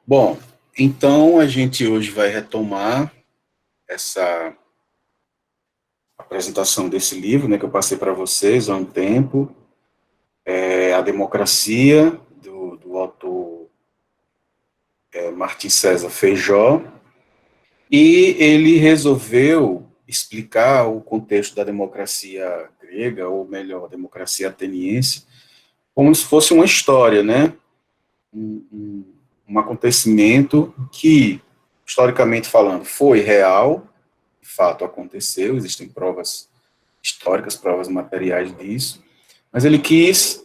Bom, então a gente hoje vai retomar essa apresentação desse livro, né, que eu passei para vocês há um tempo, A Democracia, do autor Martim César Feijó, e ele resolveu explicar o contexto da democracia grega, ou melhor, a democracia ateniense, como se fosse uma história, né, um acontecimento que, historicamente falando, foi real, de fato aconteceu, existem provas históricas, provas materiais disso, mas ele quis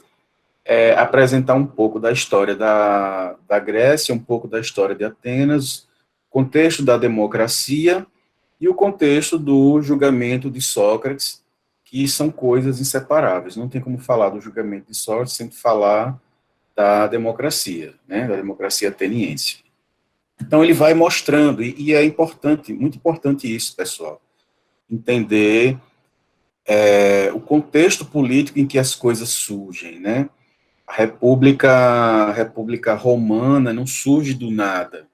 apresentar um pouco da história da Grécia, um pouco da história de Atenas, contexto da democracia e o contexto do julgamento de Sócrates, que são coisas inseparáveis. Não tem como falar do julgamento de Sócrates sem falar da democracia, né, da democracia ateniense. Então ele vai mostrando, e é importante, muito importante isso, pessoal, entender o contexto político em que as coisas surgem, né? A República Romana não surge do nada,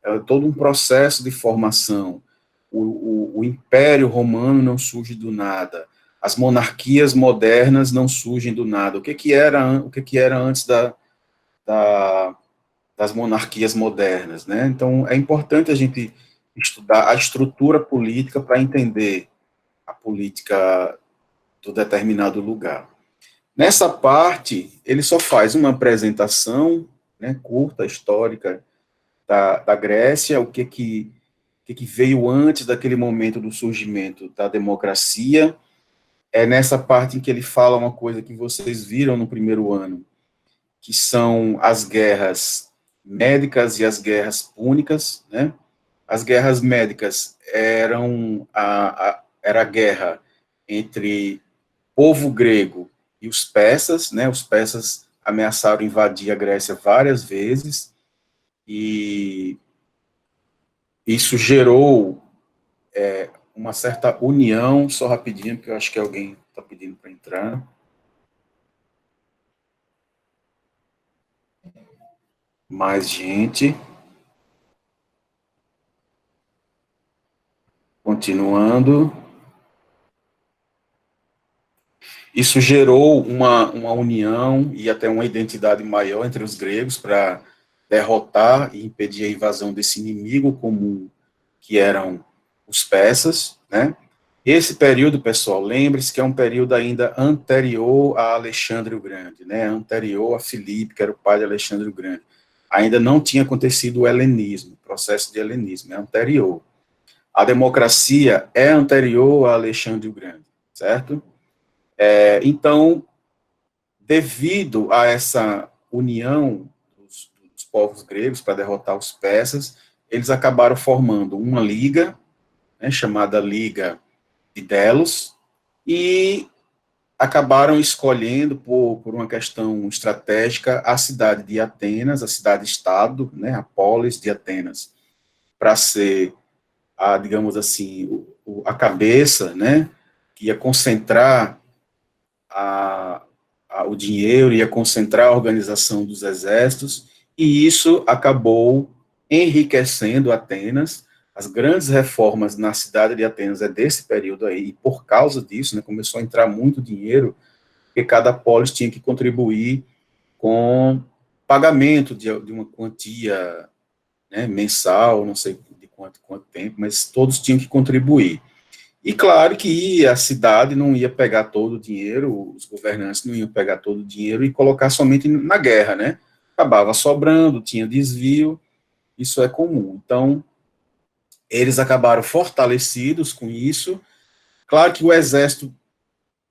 é todo um processo de formação. O Império Romano não surge do nada. As monarquias modernas não surgem do nada. O que era antes da, das monarquias modernas, né? Então é importante a gente estudar a estrutura política para entender a política do determinado lugar. Nessa parte, ele só faz uma apresentação, né, curta, histórica, da Grécia, o que veio antes daquele momento do surgimento da democracia. É nessa parte em que ele fala uma coisa que vocês viram no primeiro ano, que são as guerras médicas e as guerras púnicas, né? As guerras médicas era a guerra entre povo grego e os persas, né? Os persas ameaçaram invadir a Grécia várias vezes e isso gerou uma certa união, só rapidinho, porque eu acho que alguém está pedindo para entrar. Mais gente. Continuando. Isso gerou uma união e até uma identidade maior entre os gregos para derrotar e impedir a invasão desse inimigo comum que eram os persas, né? Esse período, pessoal, lembre-se que é um período ainda anterior a Alexandre o Grande, né? Anterior a Filipe, que era o pai de Alexandre o Grande. Ainda não tinha acontecido o helenismo, o processo de helenismo, é anterior. A democracia é anterior a Alexandre o Grande, certo? Então, devido a essa união dos povos gregos para derrotar os persas, eles acabaram formando uma liga, né, chamada Liga de Delos, e acabaram escolhendo, por uma questão estratégica, a cidade de Atenas, a cidade-estado, né, a polis de Atenas, para ser, digamos assim, a cabeça, né, que ia concentrar a, o dinheiro, ia concentrar a organização dos exércitos, e isso acabou enriquecendo Atenas. As grandes reformas na cidade de Atenas é desse período aí, e por causa disso, né, começou a entrar muito dinheiro, porque cada polis tinha que contribuir com pagamento de uma quantia, né, mensal, não sei de quanto tempo, mas todos tinham que contribuir. E claro que a cidade não ia pegar todo o dinheiro, os governantes não iam pegar todo o dinheiro e colocar somente na guerra, né? Acabava sobrando, tinha desvio, isso é comum. Então, eles acabaram fortalecidos com isso. Claro que o exército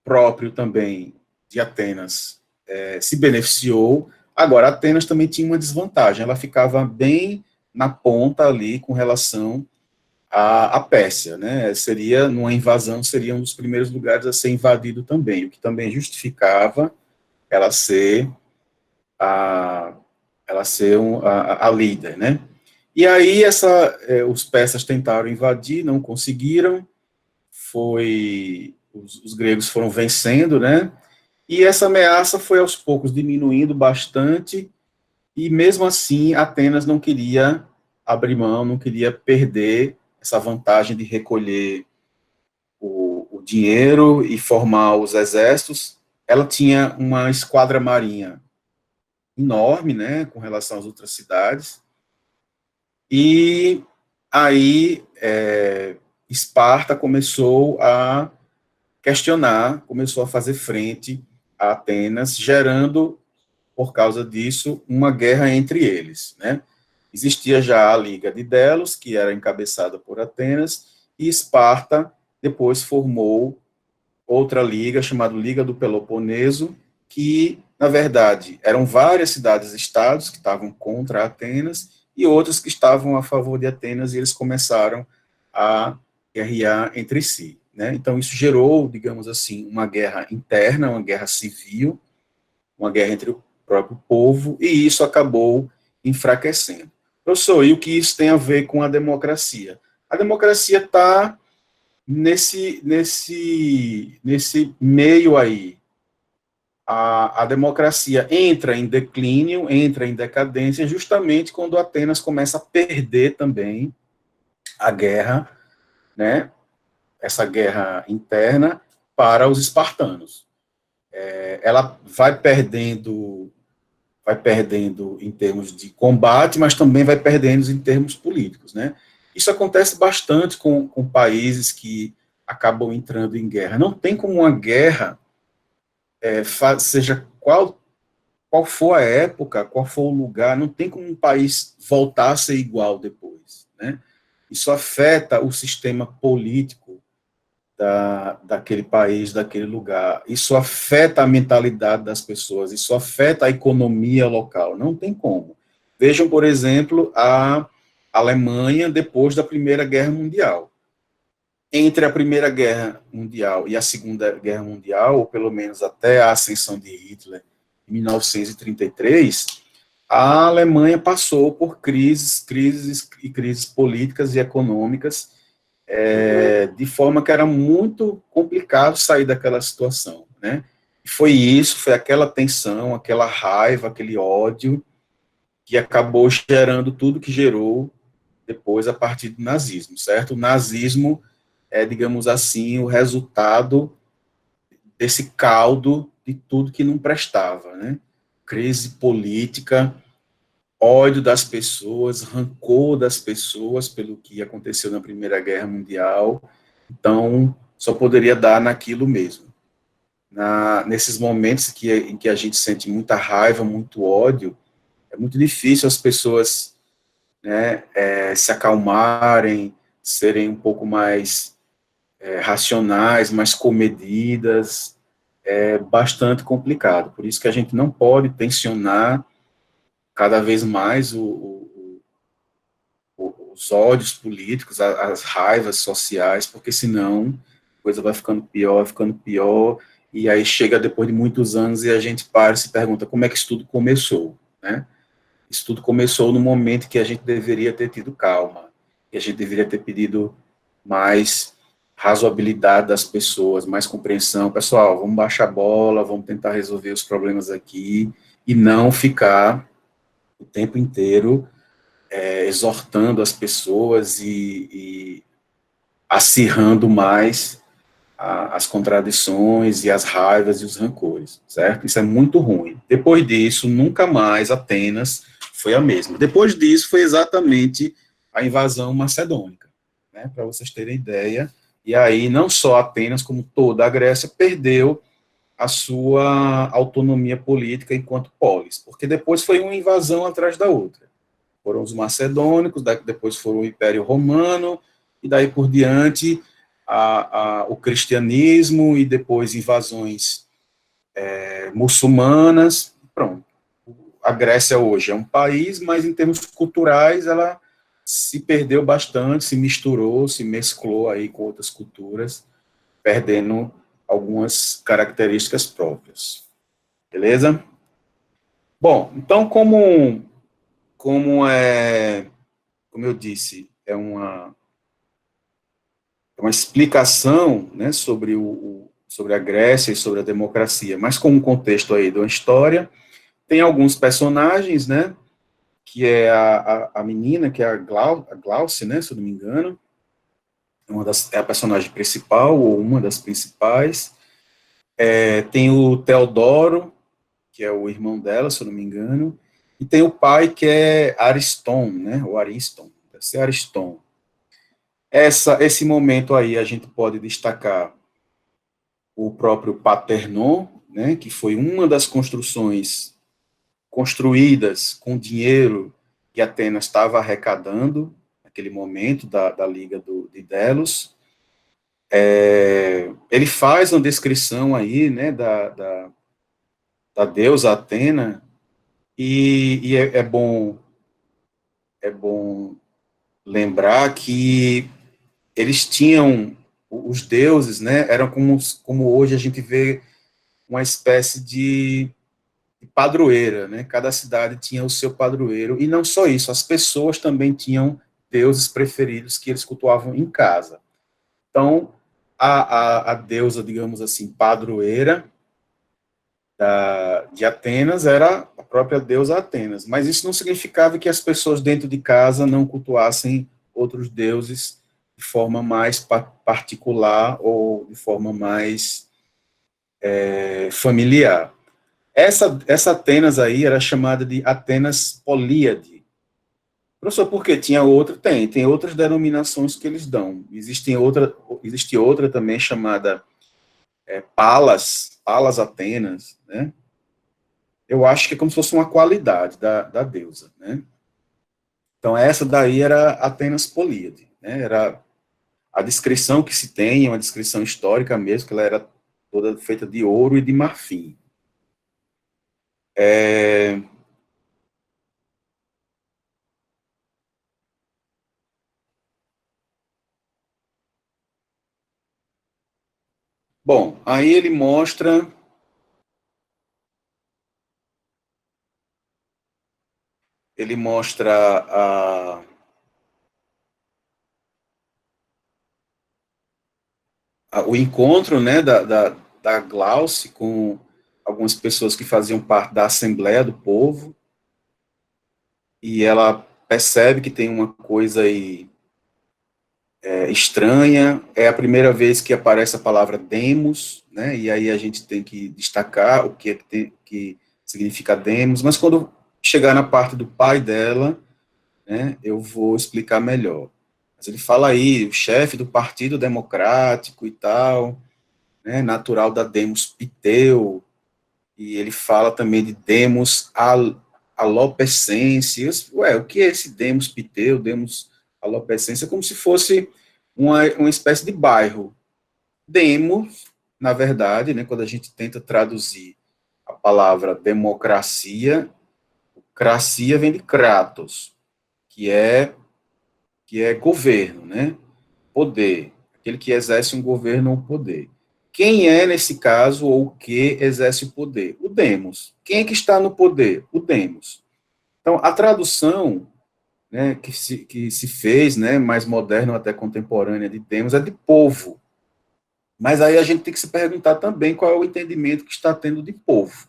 próprio também de Atenas se beneficiou. Agora, Atenas também tinha uma desvantagem, ela ficava bem na ponta ali com relação a Pérsia, né? Seria, numa invasão, seria um dos primeiros lugares a ser invadido também, o que também justificava ela ser a, a líder, né? E aí os persas tentaram invadir, não conseguiram, os gregos foram vencendo, né? E essa ameaça foi aos poucos diminuindo bastante e mesmo assim, Atenas não queria abrir mão, não queria perder essa vantagem de recolher o dinheiro e formar os exércitos. Ela tinha uma esquadra marinha enorme, né, com relação às outras cidades, e aí Esparta começou a questionar, começou a fazer frente a Atenas, gerando, por causa disso, uma guerra entre eles, né? Existia já a Liga de Delos, que era encabeçada por Atenas, e Esparta depois formou outra liga, chamada Liga do Peloponeso, que, na verdade, eram várias cidades-estados que estavam contra Atenas e outras que estavam a favor de Atenas, e eles começaram a guerrear entre si, né? Então, isso gerou, digamos assim, uma guerra interna, uma guerra civil, uma guerra entre o próprio povo, e isso acabou enfraquecendo. Professor, e o que isso tem a ver com a democracia? A democracia está nesse meio aí. A democracia entra em declínio, entra em decadência, justamente quando Atenas começa a perder também a guerra, né, essa guerra interna para os espartanos. Ela vai perdendo em termos de combate, mas também vai perdendo em termos políticos, né? Isso acontece bastante com países que acabam entrando em guerra. Não tem como uma guerra, seja qual for a época, qual for o lugar, não tem como um país voltar a ser igual depois, né? Isso afeta o sistema político daquele país, daquele lugar. Isso afeta a mentalidade das pessoas, isso afeta a economia local, não tem como. Vejam, por exemplo, a Alemanha depois da Primeira Guerra Mundial. Entre a Primeira Guerra Mundial e a Segunda Guerra Mundial, ou pelo menos até a ascensão de Hitler, em 1933, a Alemanha passou por crises políticas e econômicas, de forma que era muito complicado sair daquela situação, né? E foi aquela tensão, aquela raiva, aquele ódio, que acabou gerando tudo que gerou depois a partir do nazismo, certo? O nazismo é, digamos assim, o resultado desse caldo de tudo que não prestava, né? Crise política, ódio das pessoas, rancor das pessoas pelo que aconteceu na Primeira Guerra Mundial. Então, só poderia dar naquilo mesmo. Nesses momentos em que a gente sente muita raiva, muito ódio, é muito difícil as pessoas, né, se acalmarem, serem um pouco mais racionais, mais comedidas, é bastante complicado. Por isso que a gente não pode tensionar cada vez mais os ódios políticos, as raivas sociais, porque senão a coisa vai ficando pior, e aí chega depois de muitos anos e a gente para e se pergunta como é que isso tudo começou, né? Isso tudo começou no momento que a gente deveria ter tido calma, que a gente deveria ter pedido mais razoabilidade das pessoas, mais compreensão. Pessoal, vamos baixar a bola, vamos tentar resolver os problemas aqui, e não ficar o tempo inteiro exortando as pessoas e acirrando mais as contradições e as raivas e os rancores, certo? Isso é muito ruim. Depois disso, nunca mais Atenas foi a mesma. Depois disso, foi exatamente a invasão macedônica, né? Para vocês terem ideia. E aí, não só Atenas, como toda a Grécia, perdeu a sua autonomia política enquanto polis, porque depois foi uma invasão atrás da outra. Foram os macedônicos, depois foram o Império Romano, e daí por diante o cristianismo, e depois invasões muçulmanas. Pronto. A Grécia hoje é um país, mas em termos culturais ela se perdeu bastante, se misturou, se mesclou aí com outras culturas, perdendo algumas características próprias. Beleza? Bom, então como eu disse, é uma explicação, né, sobre a Grécia e sobre a democracia, mas com um contexto aí de uma história. Tem alguns personagens, né, que é a menina, que é a Glauce, né, se eu não me engano, é a personagem principal, ou uma das principais. Tem o Teodoro, que é o irmão dela, se eu não me engano, e tem o pai, que é Ariston, né, ou Ariston, deve ser Ariston. Esse momento aí a gente pode destacar o próprio Paternon, né, que foi uma das construções construídas com dinheiro que Atenas estava arrecadando naquele momento da Liga de Delos. Ele faz uma descrição aí, né, da deusa Atena, e é bom lembrar que eles tinham, os deuses, né, eram como hoje a gente vê uma espécie de padroeira, né? Cada cidade tinha o seu padroeiro, e não só isso, as pessoas também tinham deuses preferidos que eles cultuavam em casa. Então, a deusa, digamos assim, padroeira de Atenas era a própria deusa Atenas, mas isso não significava que as pessoas dentro de casa não cultuassem outros deuses de forma mais particular ou de forma mais familiar. Essa Atenas aí era chamada de Atenas Políade. Professor, por que tinha outra? Tem outras denominações que eles dão. Existe outra também chamada Palas Atenas, né? Eu acho que é como se fosse uma qualidade da deusa, né? Então, essa daí era Atenas Políade, né? Era a descrição que se tem, é uma descrição histórica mesmo, que ela era toda feita de ouro e de marfim. É, bom, aí ele mostra o encontro, né, da Glauce com algumas pessoas que faziam parte da Assembleia do Povo, e ela percebe que tem uma coisa aí estranha. É a primeira vez que aparece a palavra demos, né, e aí a gente tem que destacar o que, que significa demos, mas quando chegar na parte do pai dela, né, eu vou explicar melhor. Mas ele fala aí, o chefe do Partido Democrático e tal, né, natural da Demos Piteu, e ele fala também de Demos Alopecense. Ué, o que é esse Demos Piteu, Demos Alopecense? É como se fosse uma espécie de bairro. Demos, na verdade, né, quando a gente tenta traduzir a palavra democracia, cracia vem de kratos, que é, que é governo, né? Poder, aquele que exerce um governo ou poder. Quem é, nesse caso, ou o que exerce o poder? O demos. Quem é que está no poder? O demos. Então, a tradução, né, que se fez, né, mais moderna ou até contemporânea de demos, é de povo. Mas aí a gente tem que se perguntar também qual é o entendimento que está tendo de povo.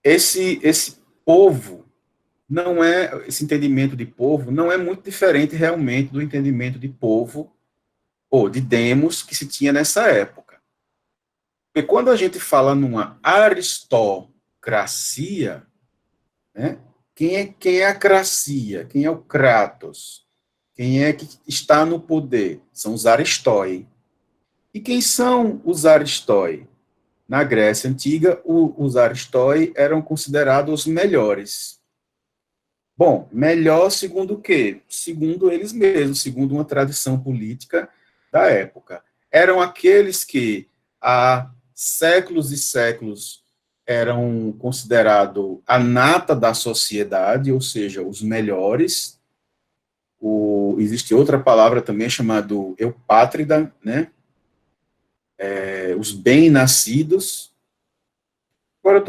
Esse povo não é, esse entendimento de povo não é muito diferente realmente do entendimento de povo ou de demos que se tinha nessa época. Porque quando a gente fala numa aristocracia, né, quem é a cracia? Quem é o kratos? Quem é que está no poder? São os aristói. E quem são os aristói? Na Grécia Antiga, os aristói eram considerados os melhores. Bom, melhor segundo o quê? Segundo eles mesmos, segundo uma tradição política da época. Eram aqueles que há séculos e séculos eram considerados a nata da sociedade, ou seja, os melhores. Existe outra palavra também chamada eupátrida, né? Os bem-nascidos. Agora,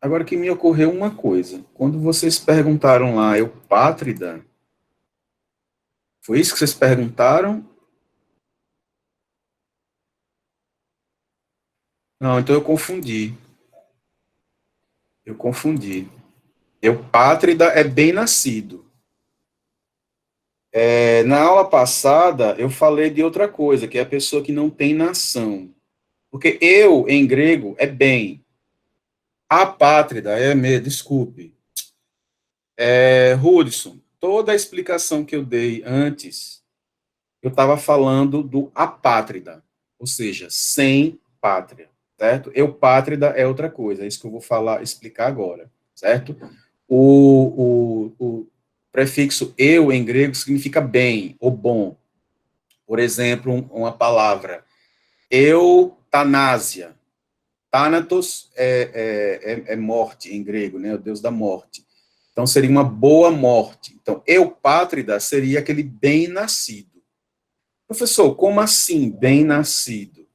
agora que me ocorreu uma coisa. Quando vocês perguntaram lá, eupátrida, foi isso que vocês perguntaram? Não, então eu confundi. Eu confundi. Eupátrida é bem-nascido. Na aula passada, eu falei de outra coisa, que é a pessoa que não tem nação. Porque eu, em grego, é bem. Apátrida desculpe. Hudson, toda a explicação que eu dei antes, eu estava falando do apátrida, ou seja, sem pátria, certo? Eupátrida é outra coisa, é isso que eu vou explicar agora, certo? O prefixo eu em grego significa bem ou bom. Por exemplo, uma palavra, eutanásia. Thanatos é morte em grego, né? O deus da morte. Então, seria uma boa morte. Então, eupátrida seria aquele bem-nascido. Professor, como assim bem-nascido?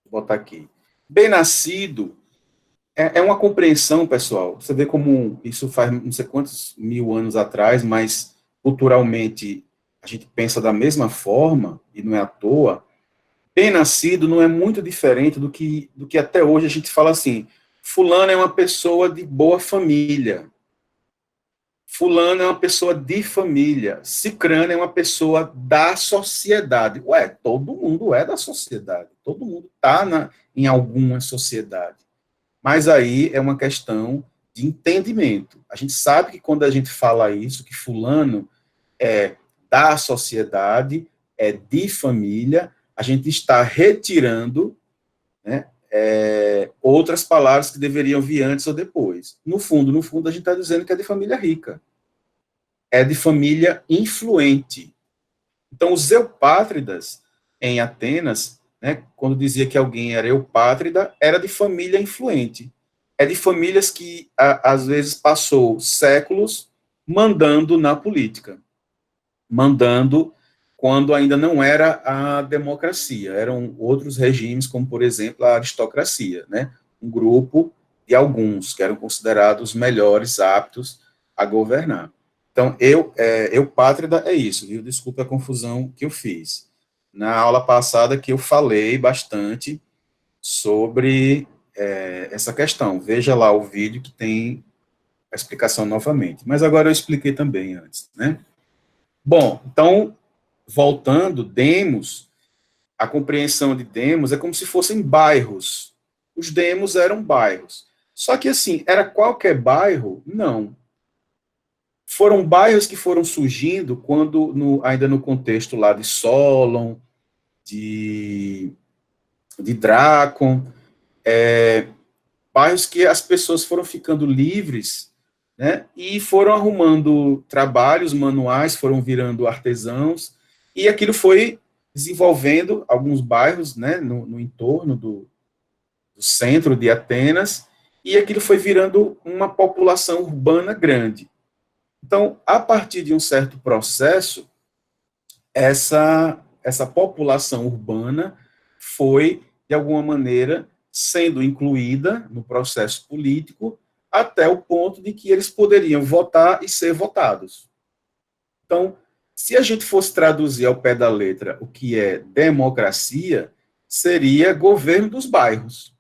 Vou botar aqui. Bem-nascido é uma compreensão, pessoal. Você vê como isso faz não sei quantos mil anos atrás, mas culturalmente a gente pensa da mesma forma, e não é à toa. Bem-nascido não é muito diferente do que até hoje a gente fala assim, fulano é uma pessoa de boa família, fulano é uma pessoa de família, cicrano é uma pessoa da sociedade. Ué, todo mundo é da sociedade, todo mundo está em alguma sociedade. Mas aí é uma questão de entendimento. A gente sabe que quando a gente fala isso, que fulano é da sociedade, é de família, a gente está retirando, né, outras palavras que deveriam vir antes ou depois. No fundo, a gente está dizendo que é de família rica, é de família influente. Então, os eupátridas em Atenas, né, quando dizia que alguém era eupátrida, era de família influente. É de famílias que, às vezes, passou séculos mandando na política, mandando quando ainda não era a democracia, eram outros regimes, como, por exemplo, a aristocracia, né? Um grupo de alguns que eram considerados melhores, aptos a governar. Então, pátrida é isso, viu? Desculpa a confusão que eu fiz. Na aula passada que eu falei bastante sobre essa questão. Veja lá o vídeo que tem a explicação novamente. Mas agora eu expliquei também antes, né? Bom, então, voltando, demos, a compreensão de demos é como se fossem bairros. Os demos eram bairros. Só que, assim, era qualquer bairro? Não. Foram bairros que foram surgindo quando, ainda no contexto lá de Solon, de, de Drácon, bairros que as pessoas foram ficando livres, né, e foram arrumando trabalhos manuais, foram virando artesãos, e aquilo foi desenvolvendo alguns bairros, né, no entorno do centro de Atenas, e aquilo foi virando uma população urbana grande. Então, a partir de um certo processo, essa população urbana foi, de alguma maneira, sendo incluída no processo político até o ponto de que eles poderiam votar e ser votados. Então, se a gente fosse traduzir ao pé da letra o que é democracia, seria governo dos bairros,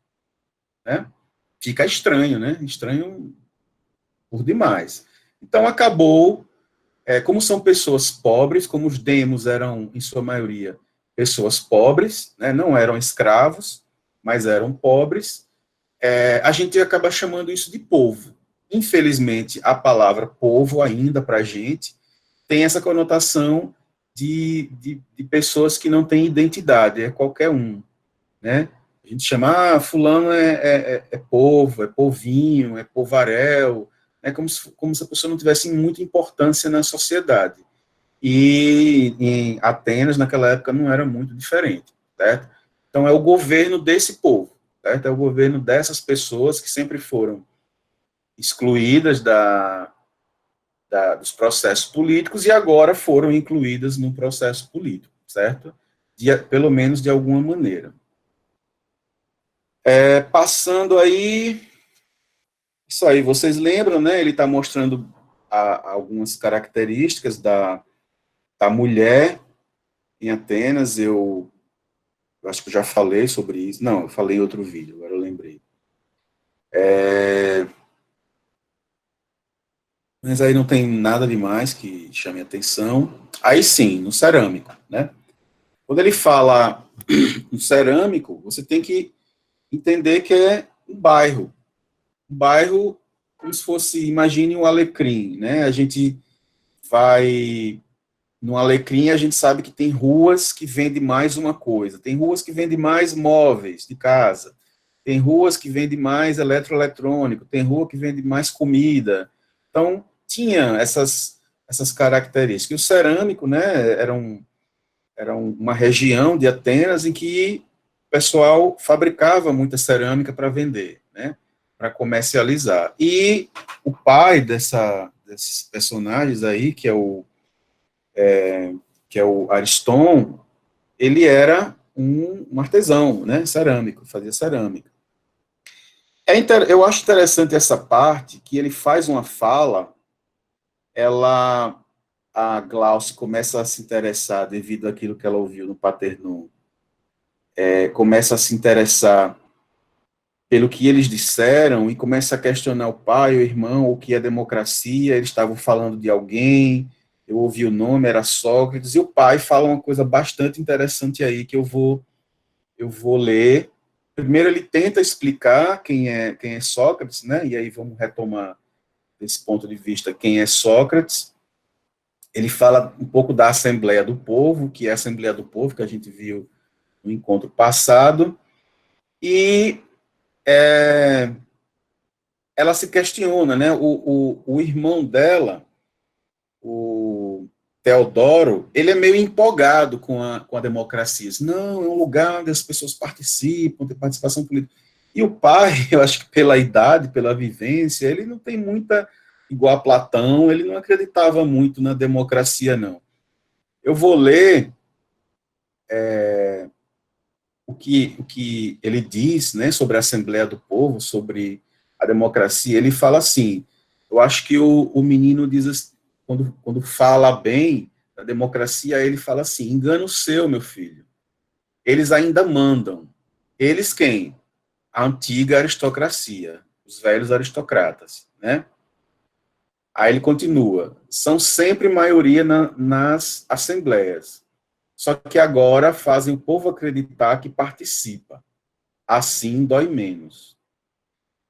né? Fica estranho, né? Estranho por demais. Então, acabou, como são pessoas pobres, como os demos eram, em sua maioria, pessoas pobres, né? Não eram escravos, mas eram pobres, a gente acaba chamando isso de povo. Infelizmente, a palavra povo, ainda para a gente, tem essa conotação de pessoas que não têm identidade, é qualquer um, né? A gente chama, fulano é povo, é povinho, é povaréu, é como se a pessoa não tivesse muita importância na sociedade. E em Atenas, naquela época, não era muito diferente, certo? Então, é o governo desse povo, certo? É o governo dessas pessoas que sempre foram excluídas dos processos políticos e agora foram incluídas no processo político, certo? Pelo menos de alguma maneira. Passando aí, isso aí, vocês lembram, né? Ele está mostrando algumas características da mulher em Atenas. Eu acho que eu já falei sobre isso. Não, eu falei em outro vídeo, agora eu lembrei. Mas aí não tem nada demais que chame atenção. Aí sim, no cerâmico, né? Quando ele fala no cerâmico, você tem que entender que é um bairro. Um bairro como se fosse, imagine um Alecrim, né? A gente vai no Alecrim, a gente sabe que tem ruas que vendem mais uma coisa. Tem ruas que vendem mais móveis de casa. Tem ruas que vendem mais eletroeletrônico. Tem rua que vende mais comida. Então, tinha essas características. E o cerâmico, né, era uma região de Atenas em que o pessoal fabricava muita cerâmica para vender, né, para comercializar. E o pai desses personagens aí, que é o Ariston, ele era um artesão, né, cerâmico, fazia cerâmica. Eu acho interessante essa parte que ele faz uma fala, a Glauce começa a se interessar devido àquilo que ela ouviu no Paternon, começa a se interessar pelo que eles disseram e começa a questionar o pai, o irmão, o que é democracia, eles estavam falando de alguém, eu ouvi o nome, era Sócrates, e o pai fala uma coisa bastante interessante aí que eu vou ler. Primeiro ele tenta explicar quem é Sócrates, né? E aí vamos retomar desse ponto de vista quem é Sócrates. Ele fala um pouco da Assembleia do Povo, que é a Assembleia do Povo que a gente viu no encontro passado, e ela se questiona, né? O irmão dela, o Teodoro, ele é meio empolgado com a democracia. Diz, não, é um lugar onde as pessoas participam, tem participação política. E o pai, eu acho que pela idade, pela vivência, ele não tem muita, igual a Platão, ele não acreditava muito na democracia, não. Eu vou ler o que ele diz, né, sobre a Assembleia do Povo, sobre a democracia. Ele fala assim, eu acho que o menino diz assim, quando fala bem da democracia, ele fala assim, engano seu, meu filho, eles ainda mandam. Eles quem? A antiga aristocracia, os velhos aristocratas, né? Aí ele continua, são sempre maioria nas assembleias, só que agora fazem o povo acreditar que participa. Assim dói menos.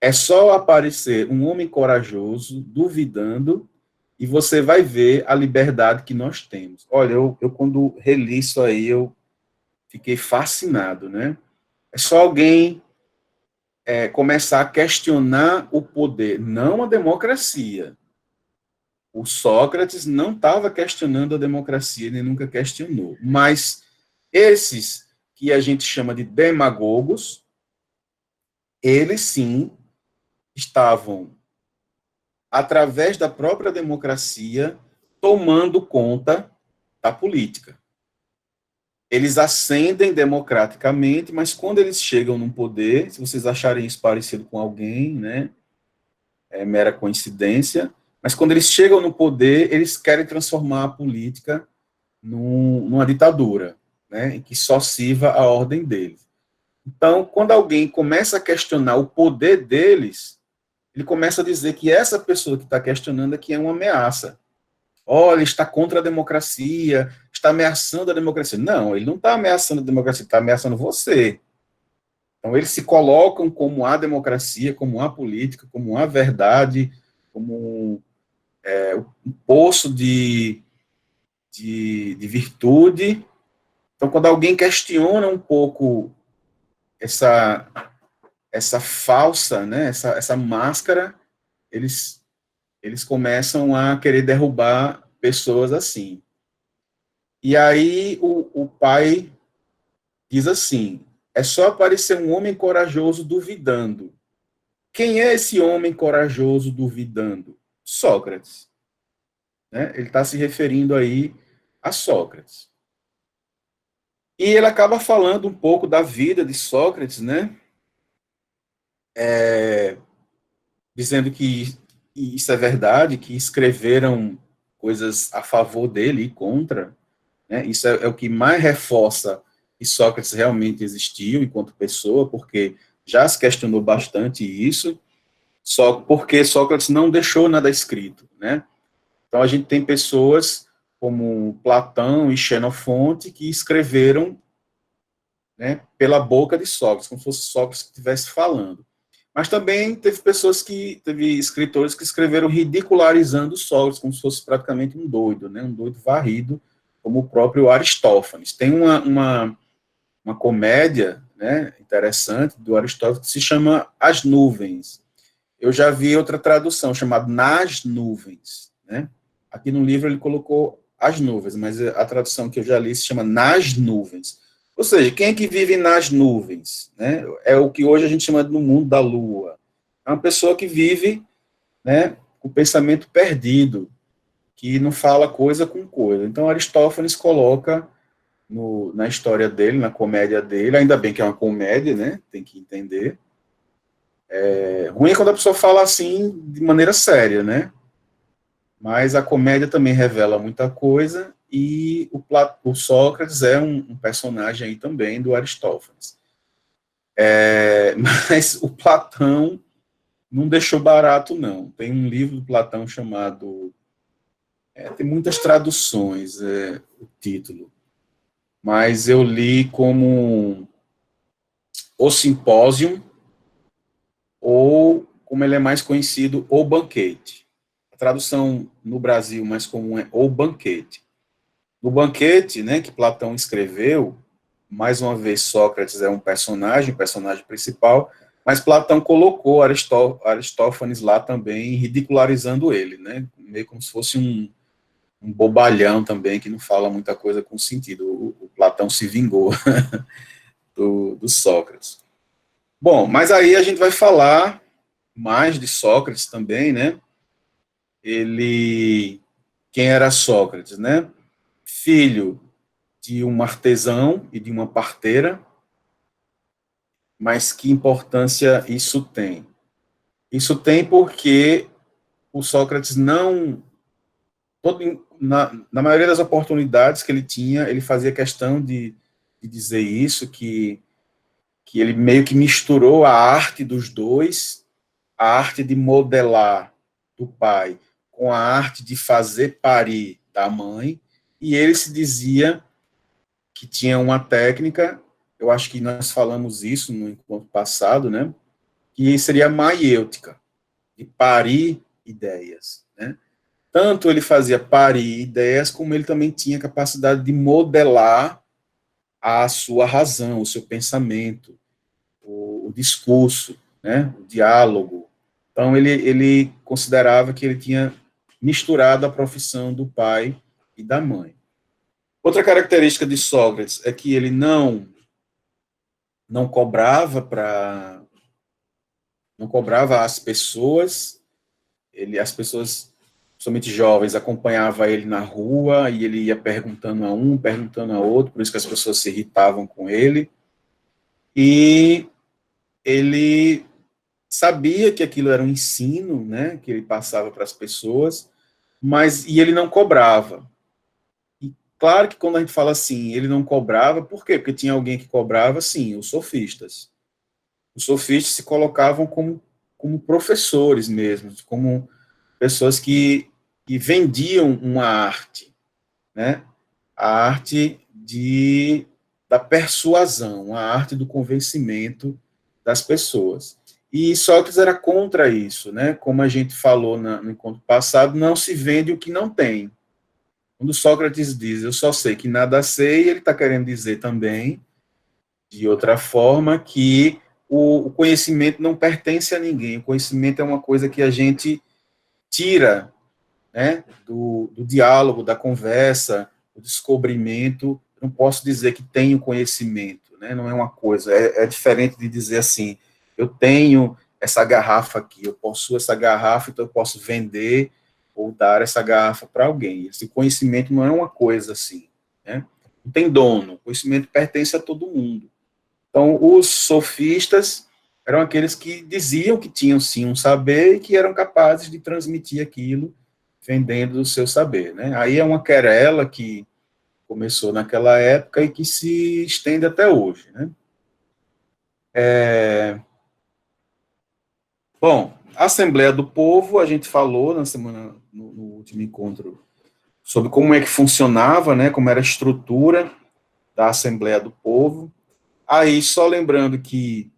É só aparecer um homem corajoso, duvidando, e você vai ver a liberdade que nós temos. Olha, eu quando reli isso aí, eu fiquei fascinado, né? É só alguém começar a questionar o poder, não a democracia. O Sócrates não estava questionando a democracia, ele nunca questionou. Mas esses que a gente chama de demagogos, eles sim estavam, através da própria democracia, tomando conta da política. Eles ascendem democraticamente, mas quando eles chegam no poder, se vocês acharem isso parecido com alguém, né, é mera coincidência, mas quando eles chegam no poder, eles querem transformar a política numa ditadura, né, em que só sirva a ordem deles. Então, quando alguém começa a questionar o poder deles, ele começa a dizer que essa pessoa que está questionando aqui é uma ameaça. Olha, está contra a democracia, está ameaçando a democracia. Não, ele não está ameaçando a democracia, está ameaçando você. Então, eles se colocam como a democracia, como a política, como a verdade, como um poço de virtude. Então, quando alguém questiona um pouco essa, essa falsa, né, essa máscara, eles começam a querer derrubar pessoas assim. E aí o pai diz assim: é só aparecer um homem corajoso duvidando. Quem é esse homem corajoso duvidando? Sócrates. Né? Ele está se referindo aí a Sócrates. E ele acaba falando um pouco da vida de Sócrates, né? Dizendo que isso é verdade, que escreveram coisas a favor dele e contra. Né? Isso é o que mais reforça que Sócrates realmente existiu enquanto pessoa, porque já se questionou bastante isso. só porque Sócrates não deixou nada escrito, né? Então a gente tem pessoas como Platão e Xenofonte que escreveram, né, pela boca de Sócrates, como se fosse Sócrates que estivesse falando. Mas também teve escritores que escreveram ridicularizando Sócrates, como se fosse praticamente um doido, né, um doido varrido, como o próprio Aristófanes. Tem uma comédia, né, interessante do Aristóteles que se chama As Nuvens. Eu já vi outra tradução chamada Nas Nuvens, né? Aqui no livro ele colocou As Nuvens, mas a tradução que eu já li se chama Nas Nuvens. Ou seja, quem é que vive nas nuvens, né? É o que hoje a gente chama no mundo da lua. É uma pessoa que vive, né, com o pensamento perdido, que não fala coisa com coisa. Então Aristófanes coloca na história dele, na comédia dele, ainda bem que é uma comédia, né? Tem que entender. Ruim é quando a pessoa fala assim de maneira séria, né? Mas a comédia também revela muita coisa e o Sócrates é um personagem aí também do Aristófanes. Mas o Platão não deixou barato, não. Tem um livro do Platão chamado... tem muitas traduções, o título. Mas eu li como O Simpósio, ou, como ele é mais conhecido, O Banquete. A tradução no Brasil mais comum é O Banquete. No Banquete, né, que Platão escreveu, mais uma vez Sócrates é um personagem, o personagem principal, mas Platão colocou Aristófanes lá também, ridicularizando ele, né, meio como se fosse um bobalhão também, que não fala muita coisa com sentido. O Platão se vingou do Sócrates. Bom, mas aí a gente vai falar mais de Sócrates também, né? Quem era Sócrates, né? Filho de um artesão e de uma parteira, mas que importância isso tem? Isso tem porque o Sócrates não, na maioria das oportunidades que ele tinha, ele fazia questão de dizer isso, que ele meio que misturou a arte dos dois, a arte de modelar do pai com a arte de fazer parir da mãe, e ele se dizia que tinha uma técnica, eu acho que nós falamos isso no encontro passado, né, que seria a maiêutica, de parir ideias, né. Tanto ele fazia parir ideias, como ele também tinha capacidade de modelar a sua razão, o seu pensamento, o discurso, né, o diálogo. Então, ele considerava que ele tinha misturado a profissão do pai e da mãe. Outra característica de Sócrates é que ele não cobrava não cobrava as pessoas, as pessoas, somente jovens, acompanhavam ele na rua e ele ia perguntando a um, perguntando a outro, por isso que as pessoas se irritavam com ele. E ele sabia que aquilo era um ensino, né, que ele passava para as pessoas, e ele não cobrava. E claro que quando a gente fala assim, ele não cobrava, por quê? Porque tinha alguém que cobrava, sim, os sofistas. Os sofistas se colocavam como professores mesmo, como pessoas que vendiam uma arte, né, a arte da persuasão, a arte do convencimento das pessoas. E Sócrates era contra isso, né? Como a gente falou no encontro passado, não se vende o que não tem. Quando Sócrates diz, eu só sei que nada sei, ele está querendo dizer também, de outra forma, que o conhecimento não pertence a ninguém. O conhecimento é uma coisa que a gente tira, né, do diálogo, da conversa, do descobrimento. Eu não posso dizer que tenho conhecimento, né? Não é uma coisa. É diferente de dizer assim, eu tenho essa garrafa aqui, eu possuo essa garrafa, então eu posso vender ou dar essa garrafa para alguém. Esse conhecimento não é uma coisa assim, né? Não tem dono. O conhecimento pertence a todo mundo. Então, os sofistas eram aqueles que diziam que tinham sim um saber e que eram capazes de transmitir aquilo vendendo o seu saber, né? Aí é uma querela que começou naquela época e que se estende até hoje, né? Bom, a Assembleia do Povo, a gente falou na semana, no último encontro, sobre como é que funcionava, né, como era a estrutura da Assembleia do Povo. Aí, só lembrando que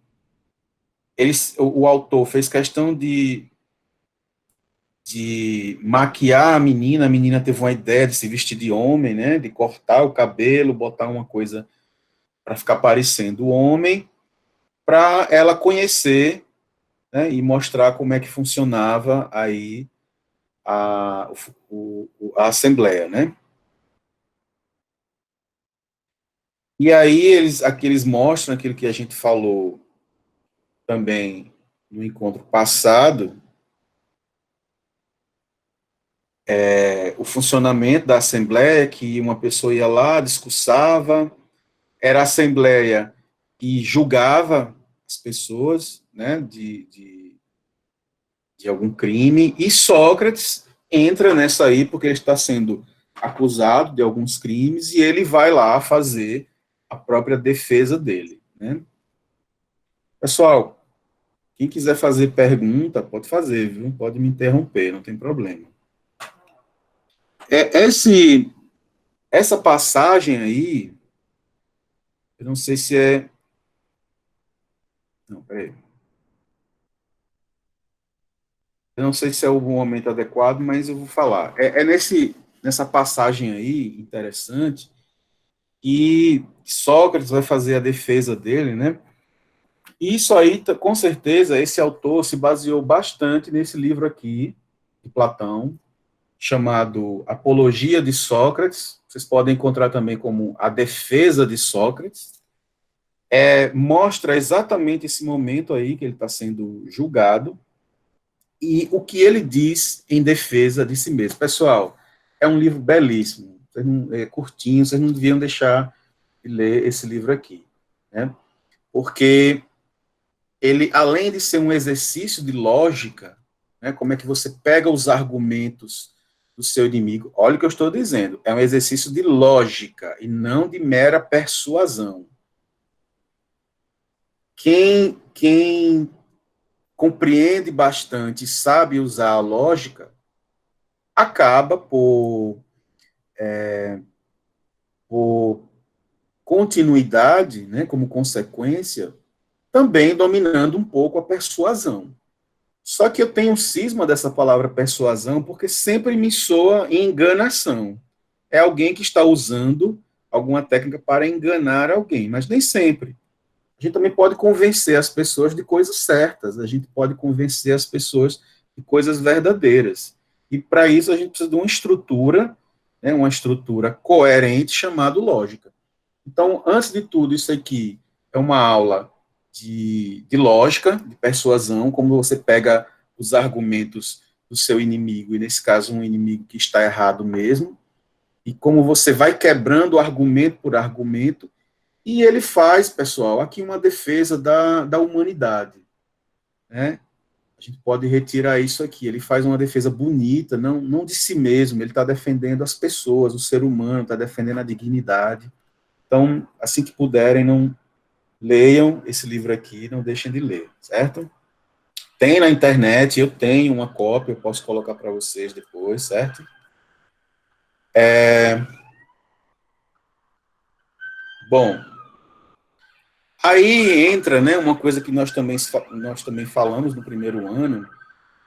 o autor fez questão de maquiar a menina teve uma ideia de se vestir de homem, né, de cortar o cabelo, botar uma coisa para ficar parecendo o homem, para ela conhecer, né, e mostrar como é que funcionava aí a Assembleia, né. E aí aqui eles mostram aquilo que a gente falou também no encontro passado, o funcionamento da Assembleia, que uma pessoa ia lá, discursava, era a Assembleia que julgava as pessoas, né, de algum crime, e Sócrates entra nessa aí porque ele está sendo acusado de alguns crimes e ele vai lá fazer a própria defesa dele, né. Pessoal, quem quiser fazer pergunta, pode fazer, viu? Pode me interromper, não tem problema. Essa passagem aí, eu não sei se é. Não, peraí. Eu não sei se é o momento adequado, mas eu vou falar. Nessa passagem aí, interessante, que Sócrates vai fazer a defesa dele, né? E isso aí, com certeza, esse autor se baseou bastante nesse livro aqui, de Platão, chamado Apologia de Sócrates. Vocês podem encontrar também como A Defesa de Sócrates. Mostra exatamente esse momento aí que ele está sendo julgado e o que ele diz em defesa de si mesmo. Pessoal, é um livro belíssimo, é curtinho, vocês não deviam deixar de ler esse livro aqui, né? Porque ele, além de ser um exercício de lógica, né, como é que você pega os argumentos do seu inimigo, olha o que eu estou dizendo, é um exercício de lógica e não de mera persuasão. Quem compreende bastante e sabe usar a lógica, acaba por continuidade, né, como consequência, também dominando um pouco a persuasão. Só que eu tenho um cisma dessa palavra persuasão, porque sempre me soa em enganação. É alguém que está usando alguma técnica para enganar alguém, mas nem sempre. A gente também pode convencer as pessoas de coisas certas, a gente pode convencer as pessoas de coisas verdadeiras. E para isso a gente precisa de uma estrutura, né, uma estrutura coerente chamada lógica. Então, antes de tudo, isso aqui é uma aula de lógica, de persuasão, como você pega os argumentos do seu inimigo, e nesse caso um inimigo que está errado mesmo, e como você vai quebrando argumento por argumento, e ele faz, pessoal, aqui uma defesa da humanidade, né? A gente pode retirar isso aqui. Ele faz uma defesa bonita, não de si mesmo, ele está defendendo as pessoas, o ser humano, está defendendo a dignidade. Então, assim que puderem, não leiam esse livro aqui, não deixem de ler, certo? Tem na internet, eu tenho uma cópia, eu posso colocar para vocês depois, certo? Bom, aí entra, né, uma coisa que nós também falamos no primeiro ano,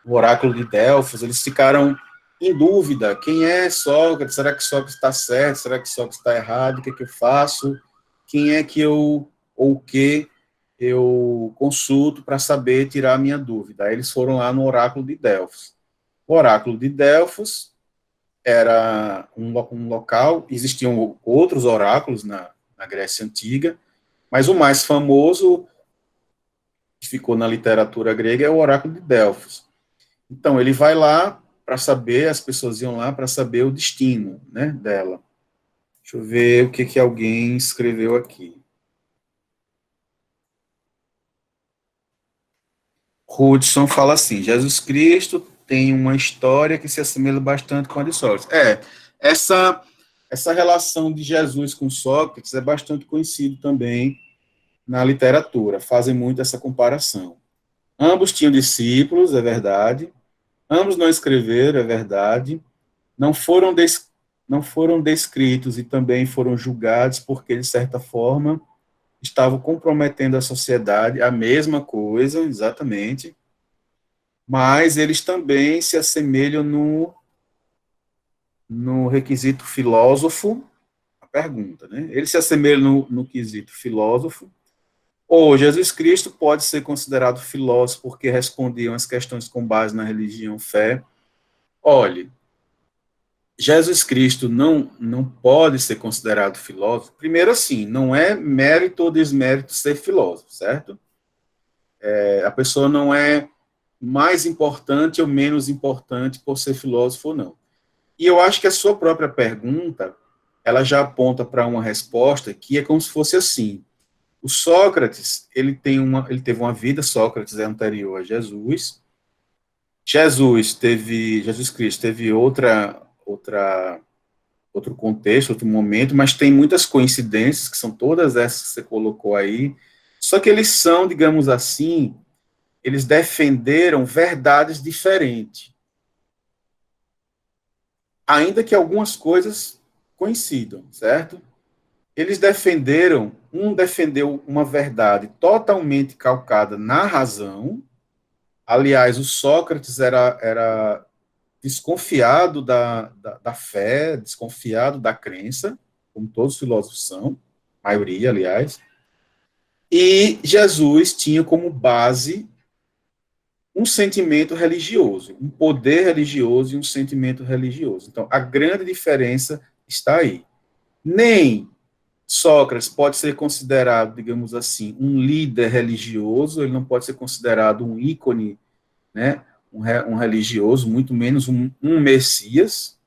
o oráculo de Delfos, eles ficaram em dúvida, quem é Sócrates, será que Sócrates está certo, será que Sócrates está errado, o que é que eu faço, quem é que eu, ou o que eu consulto para saber tirar a minha dúvida. Aí eles foram lá no oráculo de Delfos. O oráculo de Delfos era um local, existiam outros oráculos na Grécia Antiga, mas o mais famoso, que ficou na literatura grega, é o oráculo de Delfos. Então, ele vai lá para saber, as pessoas iam lá para saber o destino, né, dela. Deixa eu ver o que alguém escreveu aqui. Hudson fala assim, Jesus Cristo tem uma história que se assemelha bastante com a de Sócrates. Essa, essa relação de Jesus com Sócrates é bastante conhecido também na literatura, fazem muito essa comparação. Ambos tinham discípulos, é verdade. Ambos não escreveram, é verdade. Não foram, não foram descritos e também foram julgados porque, de certa forma, estavam comprometendo a sociedade, a mesma coisa, exatamente. Mas eles também se assemelham no requisito filósofo, a pergunta, né? Eles se assemelham no quesito filósofo, ou Jesus Cristo pode ser considerado filósofo porque respondiam às questões com base na religião, fé. Olhe, Jesus Cristo não pode ser considerado filósofo. Primeiro, assim, não é mérito ou desmérito ser filósofo, certo? A pessoa não é mais importante ou menos importante por ser filósofo ou não. E eu acho que a sua própria pergunta, ela já aponta para uma resposta que é como se fosse assim. O Sócrates, ele teve uma vida, Sócrates é anterior a Jesus. Jesus Cristo teve outro contexto, outro momento, mas tem muitas coincidências, que são todas essas que você colocou aí. Só que eles são, digamos assim, eles defenderam verdades diferentes, ainda que algumas coisas coincidam, certo? Eles defenderam, um defendeu uma verdade totalmente calcada na razão. Aliás, o Sócrates era desconfiado da fé, desconfiado da crença, como todos os filósofos são, a maioria, aliás. E Jesus tinha como base um sentimento religioso, um poder religioso e um sentimento religioso. Então, a grande diferença está aí. Nem Sócrates pode ser considerado, digamos assim, um líder religioso, ele não pode ser considerado um ícone, né, um religioso, muito menos um Messias,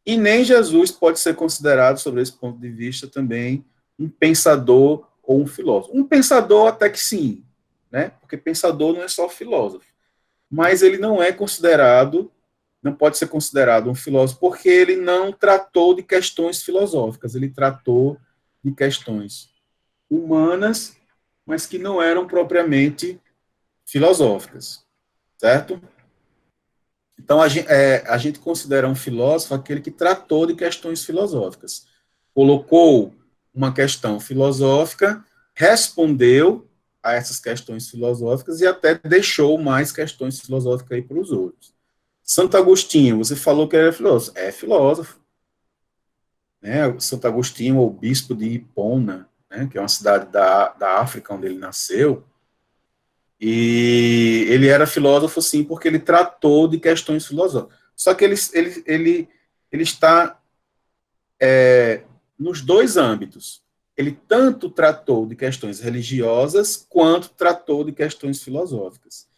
e nem Jesus pode ser considerado, sobre esse ponto de vista, também um pensador ou um filósofo. Um pensador até que sim, né, porque pensador não é só filósofo, mas ele não é considerado, não pode ser considerado um filósofo, porque ele não tratou de questões filosóficas, ele tratou de questões humanas, mas que não eram propriamente filosóficas, certo? Então, a gente considera um filósofo aquele que tratou de questões filosóficas, colocou uma questão filosófica, respondeu a essas questões filosóficas e até deixou mais questões filosóficas aí para os outros. Santo Agostinho, você falou que ele era filósofo. É filósofo. Né? Santo Agostinho, o bispo de Hipona, né? Que é uma cidade da África onde ele nasceu, e ele era filósofo, sim, porque ele tratou de questões filosóficas. Só que ele está nos dois âmbitos. Ele tanto tratou de questões religiosas, quanto tratou de questões filosóficas.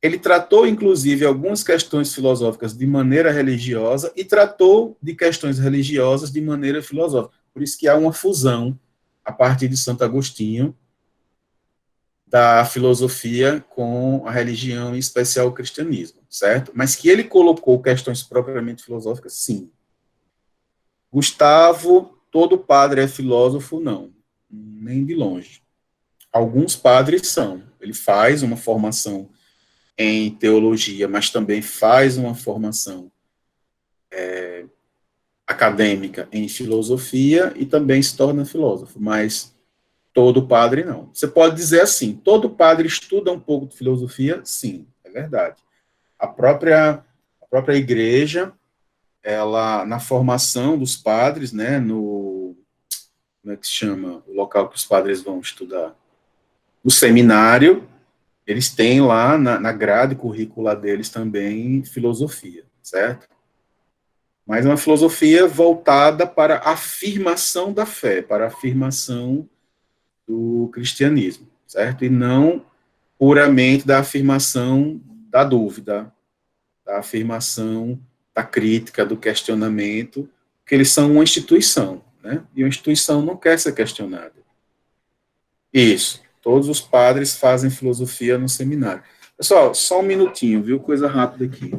Ele tratou, inclusive, algumas questões filosóficas de maneira religiosa e tratou de questões religiosas de maneira filosófica. Por isso que há uma fusão, a partir de Santo Agostinho, da filosofia com a religião, em especial o cristianismo, certo? Mas que ele colocou questões propriamente filosóficas, sim. Gustavo, todo padre é filósofo? Não, nem de longe. Alguns padres são. Ele faz uma formação em teologia, mas também faz uma formação acadêmica em filosofia e também se torna filósofo, mas todo padre não. Você pode dizer assim, todo padre estuda um pouco de filosofia? Sim, é verdade. A própria igreja, ela, na formação dos padres, né, como é que se chama, o local que os padres vão estudar? No seminário, eles têm lá na grade curricular deles também filosofia, certo? Mas é uma filosofia voltada para a afirmação da fé, para a afirmação do cristianismo, certo? E não puramente da afirmação da dúvida, da afirmação da crítica, do questionamento, que eles são uma instituição, né? E uma instituição não quer ser questionada. Isso. Todos os padres fazem filosofia no seminário. Pessoal, só um minutinho, viu? Coisa rápida aqui.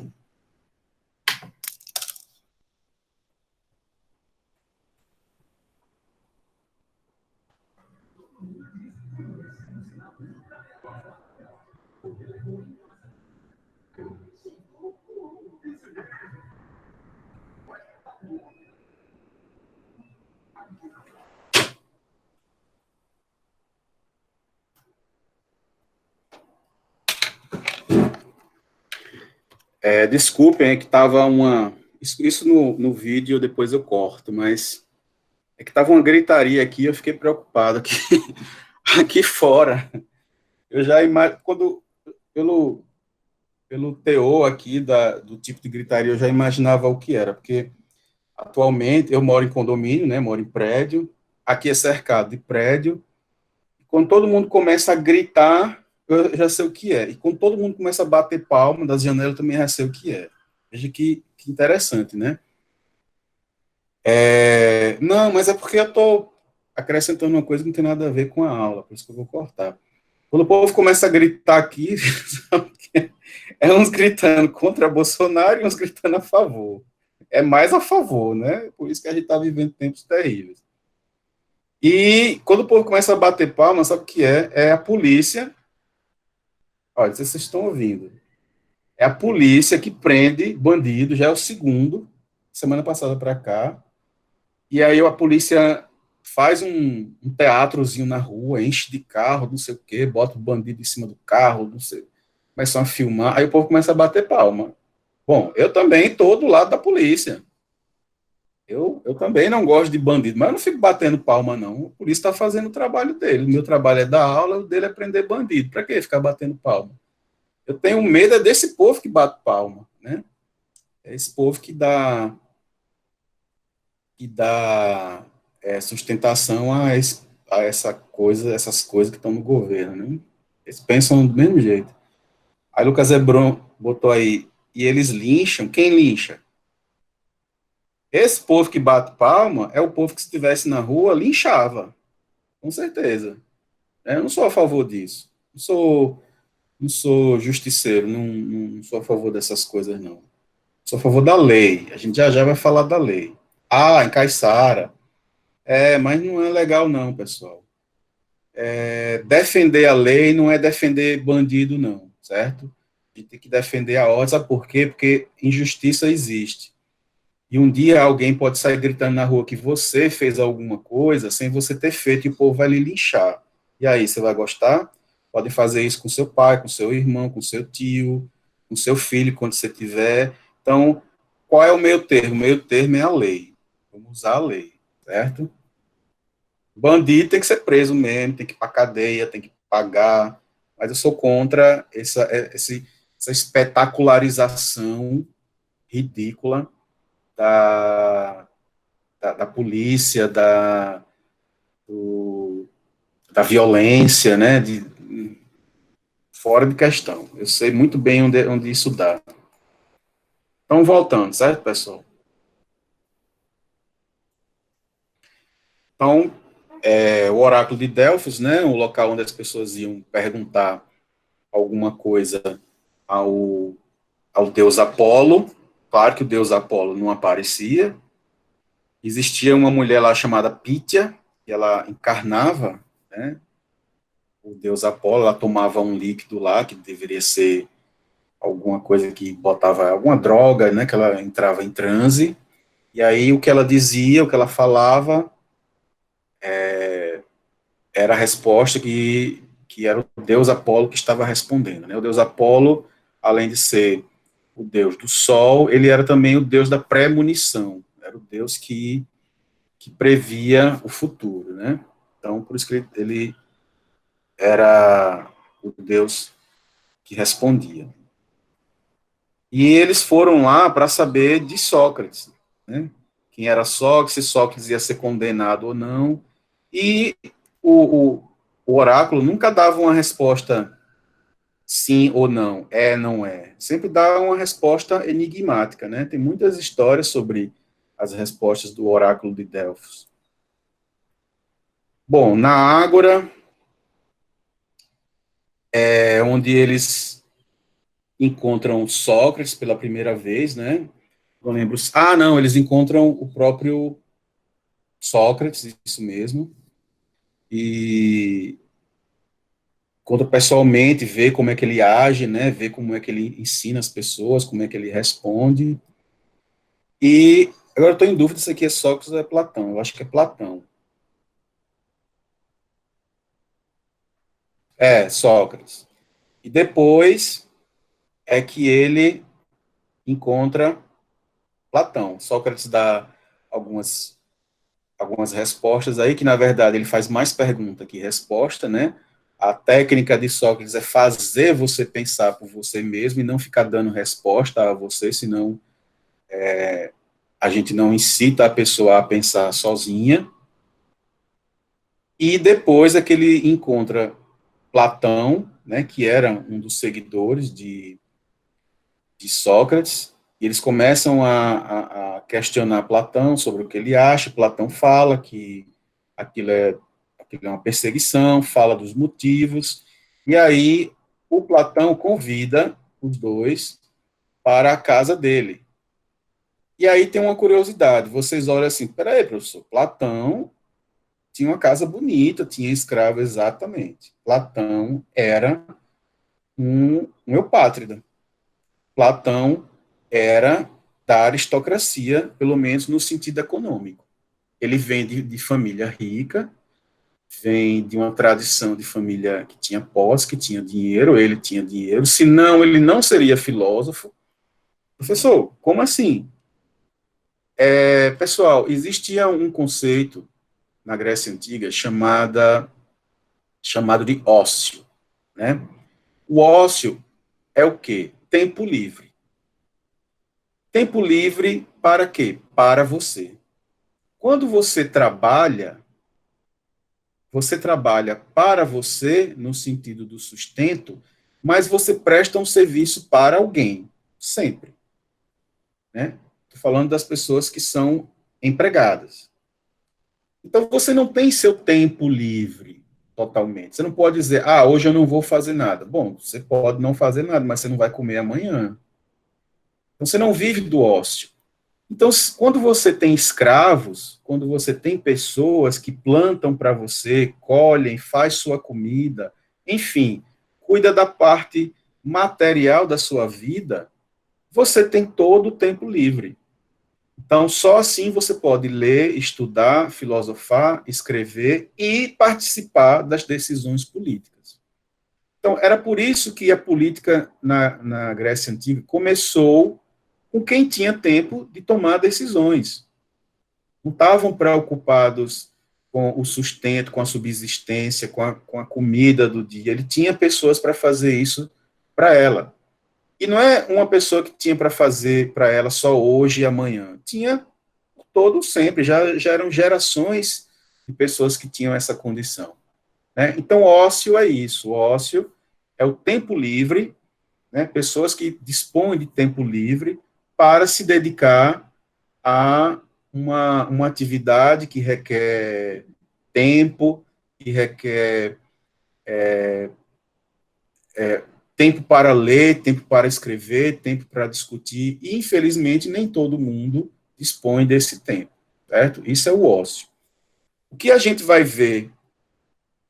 Desculpem, é que estava uma... Isso no vídeo depois eu corto, mas é que estava uma gritaria aqui, eu fiquei preocupado aqui, aqui fora. Eu já imagino, pelo teor aqui do tipo de gritaria, eu já imaginava o que era, porque atualmente eu moro em condomínio, né, moro em prédio, aqui é cercado de prédio, e quando todo mundo começa a gritar, eu já sei o que é, e quando todo mundo começa a bater palma das janelas, eu também já sei o que é. Veja que interessante, né? Não, mas é porque eu estou acrescentando uma coisa que não tem nada a ver com a aula, por isso que eu vou cortar. Quando o povo começa a gritar aqui, é uns gritando contra Bolsonaro e uns gritando a favor. É mais a favor, né? Por isso que a gente está vivendo tempos terríveis. E quando o povo começa a bater palma, sabe o que é? É a polícia. Olha, não sei se vocês estão ouvindo. É a polícia que prende bandido, já é o segundo, semana passada para cá. E aí a polícia faz um teatrozinho na rua, enche de carro, não sei o quê, bota o bandido em cima do carro, não sei. Começam a filmar, aí o povo começa a bater palma. Bom, eu também estou do lado da polícia. Eu também não gosto de bandido, mas eu não fico batendo palma, não. O polícia está fazendo o trabalho dele. O meu trabalho é dar aula, o dele é prender bandido. Para que ficar batendo palma? Eu tenho medo desse povo que bate palma, né? É esse povo que dá sustentação a essas coisas que estão no governo, né? Eles pensam do mesmo jeito. Aí Lucas Hebron botou aí, e eles lincham. Quem lincha? Esse povo que bate palma é o povo que, se estivesse na rua, linchava, com certeza. Eu não sou a favor disso. Não sou justiceiro, não sou a favor dessas coisas, não. Sou a favor da lei. A gente já vai falar da lei. Ah, em Caiçara. Mas não é legal, não, pessoal. Defender a lei não é defender bandido, não, certo? A gente tem que defender a ordem, sabe por quê? Porque injustiça existe. E um dia alguém pode sair gritando na rua que você fez alguma coisa sem você ter feito e o povo vai lhe linchar. E aí, você vai gostar? Pode fazer isso com seu pai, com seu irmão, com seu tio, com seu filho, quando você tiver. Então, qual é o meio termo? O meio termo é a lei. Vamos usar a lei, certo? Bandido tem que ser preso mesmo, tem que ir para cadeia, tem que pagar. Mas eu sou contra essa espetacularização ridícula da, da polícia, do, da violência, né? Fora de questão. Eu sei muito bem onde isso dá. Então, voltando, certo, pessoal? Então, o oráculo de Delfos, né? O local onde as pessoas iam perguntar alguma coisa ao, ao deus Apolo. Claro que o deus Apolo não aparecia. Existia uma mulher lá chamada Pítia, que ela encarnava, né, o deus Apolo. Ela tomava um líquido lá, que deveria ser alguma coisa que botava alguma droga, né, que ela entrava em transe. E aí o que ela dizia, o que ela falava, era a resposta que era o deus Apolo que estava respondendo, né? O deus Apolo, além de ser o deus do sol, ele era também o deus da premonição, era o deus que previa o futuro, né? Então, por isso que ele era o deus que respondia. E eles foram lá para saber de Sócrates, né? Quem era Sócrates, se Sócrates ia ser condenado ou não. E o, o, o oráculo nunca dava uma resposta sim ou não, não é. Sempre dá uma resposta enigmática, né? Tem muitas histórias sobre as respostas do oráculo de Delfos. Bom, na Ágora, onde eles encontram Sócrates pela primeira vez, né? Não lembro. Não, eles encontram o próprio Sócrates, isso mesmo. E encontra pessoalmente, vê como é que ele age, né, vê como é que ele ensina as pessoas, como é que ele responde. E agora eu estou em dúvida se aqui é Sócrates ou é Platão. Eu acho que é Platão. É, Sócrates. E depois é que ele encontra Platão. Sócrates dá algumas, algumas respostas aí, que na verdade ele faz mais pergunta que resposta, né? A técnica de Sócrates é fazer você pensar por você mesmo e não ficar dando resposta a você, senão a gente não incita a pessoa a pensar sozinha. E depois é que ele encontra Platão, né, que era um dos seguidores de Sócrates, e eles começam a questionar Platão sobre o que ele acha. Platão fala que aquilo é, aquilo é uma perseguição, fala dos motivos, e aí o Platão convida os dois para a casa dele. E aí tem uma curiosidade, vocês olham assim, peraí, professor, Platão tinha uma casa bonita, tinha escravo exatamente. Platão era um eupátrida. Platão era da aristocracia, pelo menos no sentido econômico. Ele vem de família rica, vem de uma tradição de família que tinha posse, que tinha dinheiro, ele tinha dinheiro, senão ele não seria filósofo. Professor, como assim? Pessoal, existia um conceito na Grécia Antiga chamado de ócio, né? O ócio é o quê? Tempo livre. Tempo livre para quê? Para você. Quando você trabalha para você, no sentido do sustento, mas você presta um serviço para alguém, sempre, né? Estou falando das pessoas que são empregadas. Então, você não tem seu tempo livre totalmente. Você não pode dizer, hoje eu não vou fazer nada. Bom, você pode não fazer nada, mas você não vai comer amanhã. Então, você não vive do ócio. Então, quando você tem escravos, quando você tem pessoas que plantam para você, colhem, faz sua comida, enfim, cuida da parte material da sua vida, você tem todo o tempo livre. Então, só assim você pode ler, estudar, filosofar, escrever e participar das decisões políticas. Então, era por isso que a política na Grécia Antiga começou com quem tinha tempo de tomar decisões. Não estavam preocupados com o sustento, com a subsistência, com a comida do dia. Ele tinha pessoas para fazer isso para ela. E não é uma pessoa que tinha para fazer para ela só hoje e amanhã. Tinha todo sempre, já eram gerações de pessoas que tinham essa condição. Né? Então, ócio é isso. O ócio é o tempo livre, né? Pessoas que dispõem de tempo livre para se dedicar a uma atividade que requer tempo, que requer tempo para ler, tempo para escrever, tempo para discutir, e infelizmente nem todo mundo dispõe desse tempo, certo? Isso é o ócio. O que a gente vai ver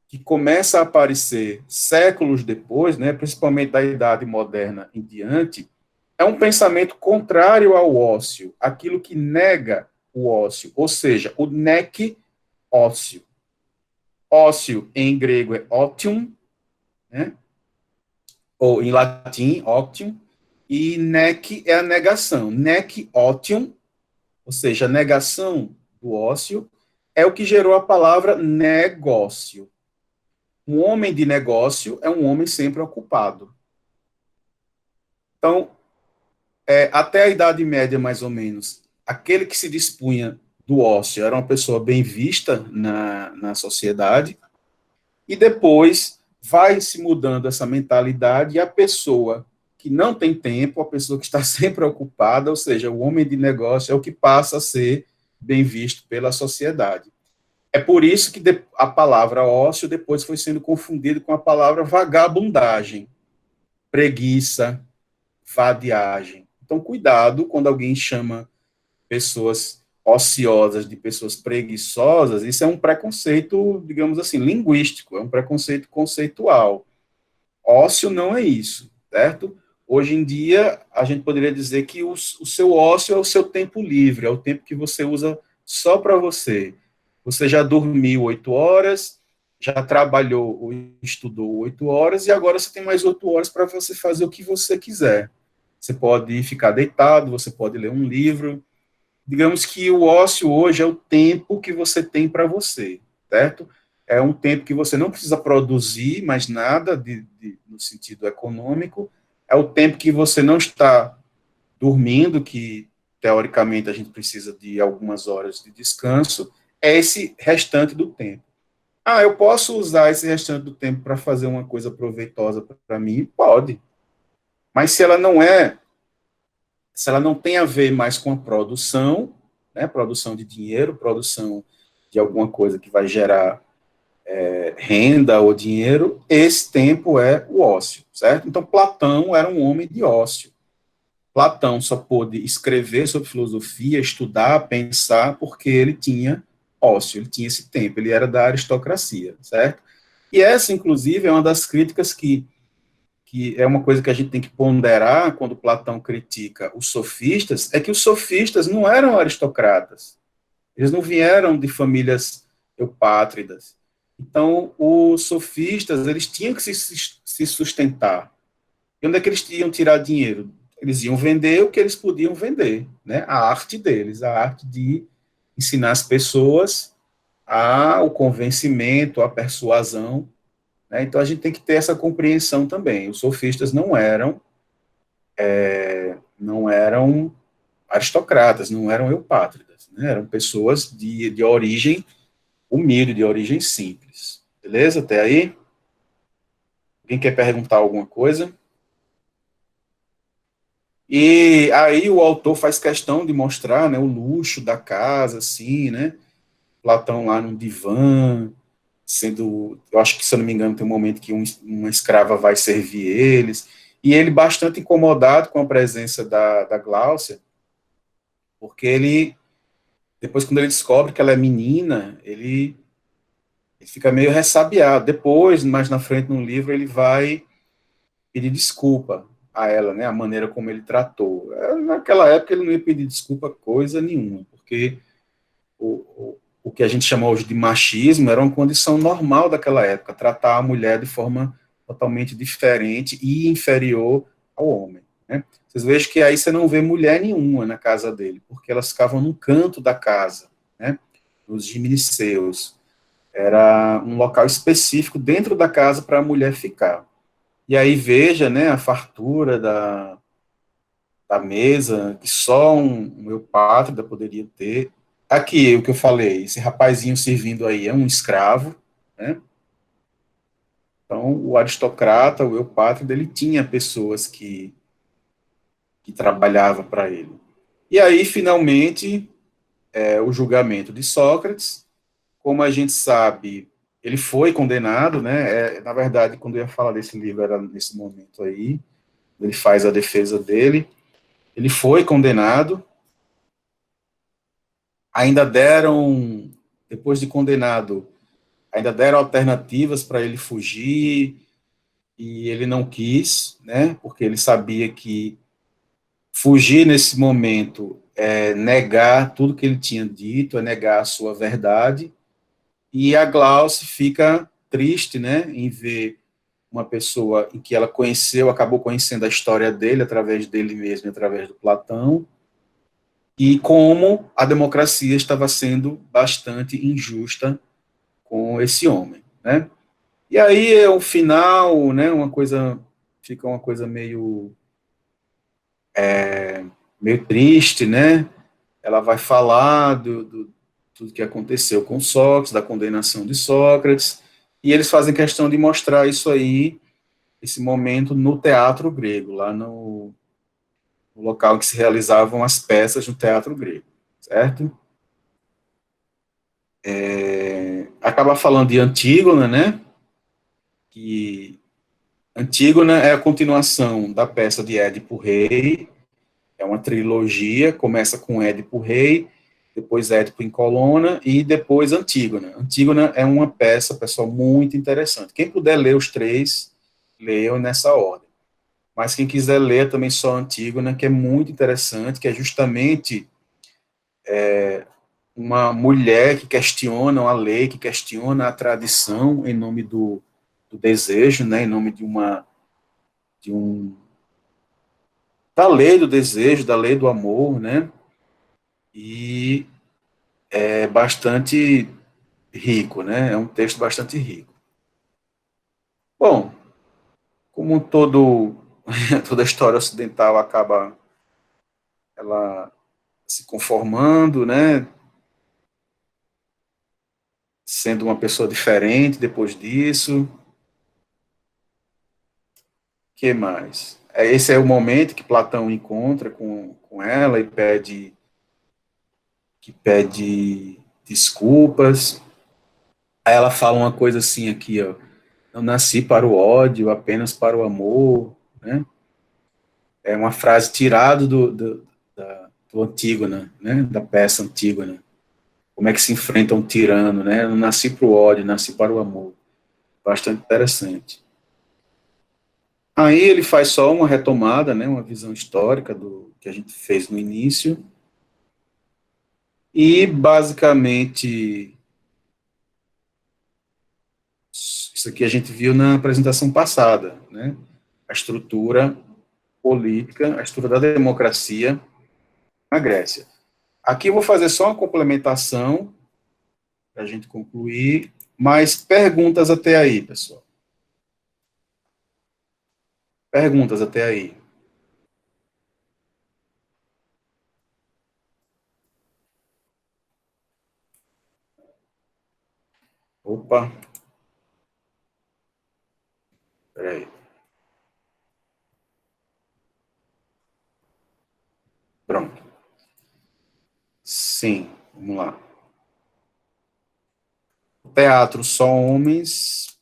que começa a aparecer séculos depois, né, principalmente da Idade Moderna em diante, é um pensamento contrário ao ócio, aquilo que nega o ócio, ou seja, o nec ócio. Ócio em grego é otium, né, ou em latim, octium, e nec é a negação. Nec otium, ou seja, a negação do ócio, é o que gerou a palavra negócio. Um homem de negócio é um homem sempre ocupado. Então, até a Idade Média, mais ou menos, aquele que se dispunha do ócio era uma pessoa bem vista na sociedade, e depois vai se mudando essa mentalidade, e a pessoa que não tem tempo, a pessoa que está sempre ocupada, ou seja, o homem de negócio é o que passa a ser bem visto pela sociedade. É por isso que a palavra ócio depois foi sendo confundida com a palavra vagabundagem, preguiça, vadiagem. Então, cuidado quando alguém chama pessoas ociosas de pessoas preguiçosas, isso é um preconceito, digamos assim, linguístico, é um preconceito conceitual. ócio não é isso, certo? Hoje em dia, a gente poderia dizer que o seu ócio é o seu tempo livre, é o tempo que você usa só para você. Você já dormiu 8 horas, já trabalhou ou estudou 8 horas, e agora você tem mais 8 horas para você fazer o que você quiser. Você pode ficar deitado, você pode ler um livro. Digamos que o ócio hoje é o tempo que você tem para você, certo? É um tempo que você não precisa produzir mais nada no sentido econômico, é o tempo que você não está dormindo, que teoricamente a gente precisa de algumas horas de descanso, é esse restante do tempo. Ah, eu posso usar esse restante do tempo para fazer uma coisa proveitosa para mim? Pode. Mas se ela não tem a ver mais com a produção, né, produção de dinheiro, produção de alguma coisa que vai gerar renda ou dinheiro, esse tempo é o ócio, certo? Então, Platão era um homem de ócio. Platão só pôde escrever sobre filosofia, estudar, pensar, porque ele tinha ócio, ele tinha esse tempo, ele era da aristocracia, certo? E essa, inclusive, é uma das críticas que é uma coisa que a gente tem que ponderar quando Platão critica os sofistas, é que os sofistas não eram aristocratas, eles não vieram de famílias eupátridas. Então, os sofistas, eles tinham que se sustentar. E onde é que eles iam tirar dinheiro? Eles iam vender o que eles podiam vender, né? A arte deles, a arte de ensinar as pessoas o convencimento, a persuasão, né? Então, a gente tem que ter essa compreensão também. Os sofistas não eram aristocratas, não eram eupátridas, né? Eram pessoas de origem humilde, de origem simples. Beleza? Até aí? Quem quer perguntar alguma coisa? E aí o autor faz questão de mostrar, né, o luxo da casa, assim, né? Platão lá no divã, sendo, eu acho que, se eu não me engano, tem um momento que uma escrava vai servir eles, e ele bastante incomodado com a presença da Gláucia, porque depois, quando ele descobre que ela é menina, ele fica meio ressabiado. Depois, mais na frente no livro, ele vai pedir desculpa a ela, né, a maneira como ele tratou. Naquela época ele não ia pedir desculpa coisa nenhuma, porque o que a gente chama hoje de machismo era uma condição normal daquela época, tratar a mulher de forma totalmente diferente e inferior ao homem, né? Vocês vejam que aí você não vê mulher nenhuma na casa dele, porque elas ficavam num canto da casa, né, nos gimniceus. Era um local específico dentro da casa para a mulher ficar. E aí veja, né, a fartura da mesa, que só um eupátrida poderia ter. Aqui, o que eu falei, esse rapazinho servindo aí é um escravo, né? Então, o aristocrata, o eupátrida, ele tinha pessoas que trabalhavam para ele. E aí, finalmente, o julgamento de Sócrates. Como a gente sabe, ele foi condenado, né? Na verdade, quando eu ia falar desse livro, era nesse momento aí, ele faz a defesa dele. Ele foi condenado, ainda deram, depois de condenado, ainda deram alternativas para ele fugir, e ele não quis, né, porque ele sabia que fugir nesse momento é negar tudo que ele tinha dito, é negar a sua verdade, e a Glauce fica triste, né, em ver uma pessoa em que ela conheceu, acabou conhecendo a história dele, através dele mesmo, através do Platão, e como a democracia estava sendo bastante injusta com esse homem, né? E aí é o final, né? Fica uma coisa meio triste, né? Ela vai falar do tudo que aconteceu com Sócrates, da condenação de Sócrates, e eles fazem questão de mostrar isso aí, esse momento no teatro grego, lá no local em que se realizavam as peças no teatro grego, certo? Acaba falando de Antígona, né? Que Antígona é a continuação da peça de Édipo Rei, é uma trilogia, começa com Édipo Rei, depois Édipo em Colonna e depois Antígona. Antígona é uma peça, pessoal, muito interessante. Quem puder ler os três leiam nessa ordem. Mas quem quiser ler também só Antígona, que é muito interessante, que é justamente uma mulher que questiona a lei, que questiona a tradição em nome do desejo, né, em nome de um da lei do desejo, da lei do amor, né? E é bastante rico, né? É um texto bastante rico. Bom, como toda história ocidental acaba ela se conformando, né? Sendo uma pessoa diferente depois disso. Que mais? Esse é o momento que Platão encontra com ela e pede desculpas. Aí ela fala uma coisa assim aqui, ó. Não nasci para o ódio, apenas para o amor, né? É uma frase tirada do Antígona, né? Da peça Antígona. Como é que se enfrenta um tirano, né? Não nasci para o ódio, nasci para o amor. Bastante interessante. Aí ele faz só uma retomada, né? Uma visão histórica do que a gente fez no início. E, basicamente, isso aqui a gente viu na apresentação passada, né? A estrutura política, a estrutura da democracia na Grécia. Aqui eu vou fazer só uma complementação para a gente concluir, mais perguntas até aí, pessoal. Perguntas até aí. Opa, peraí. Pronto. Sim, vamos lá. Teatro só homens?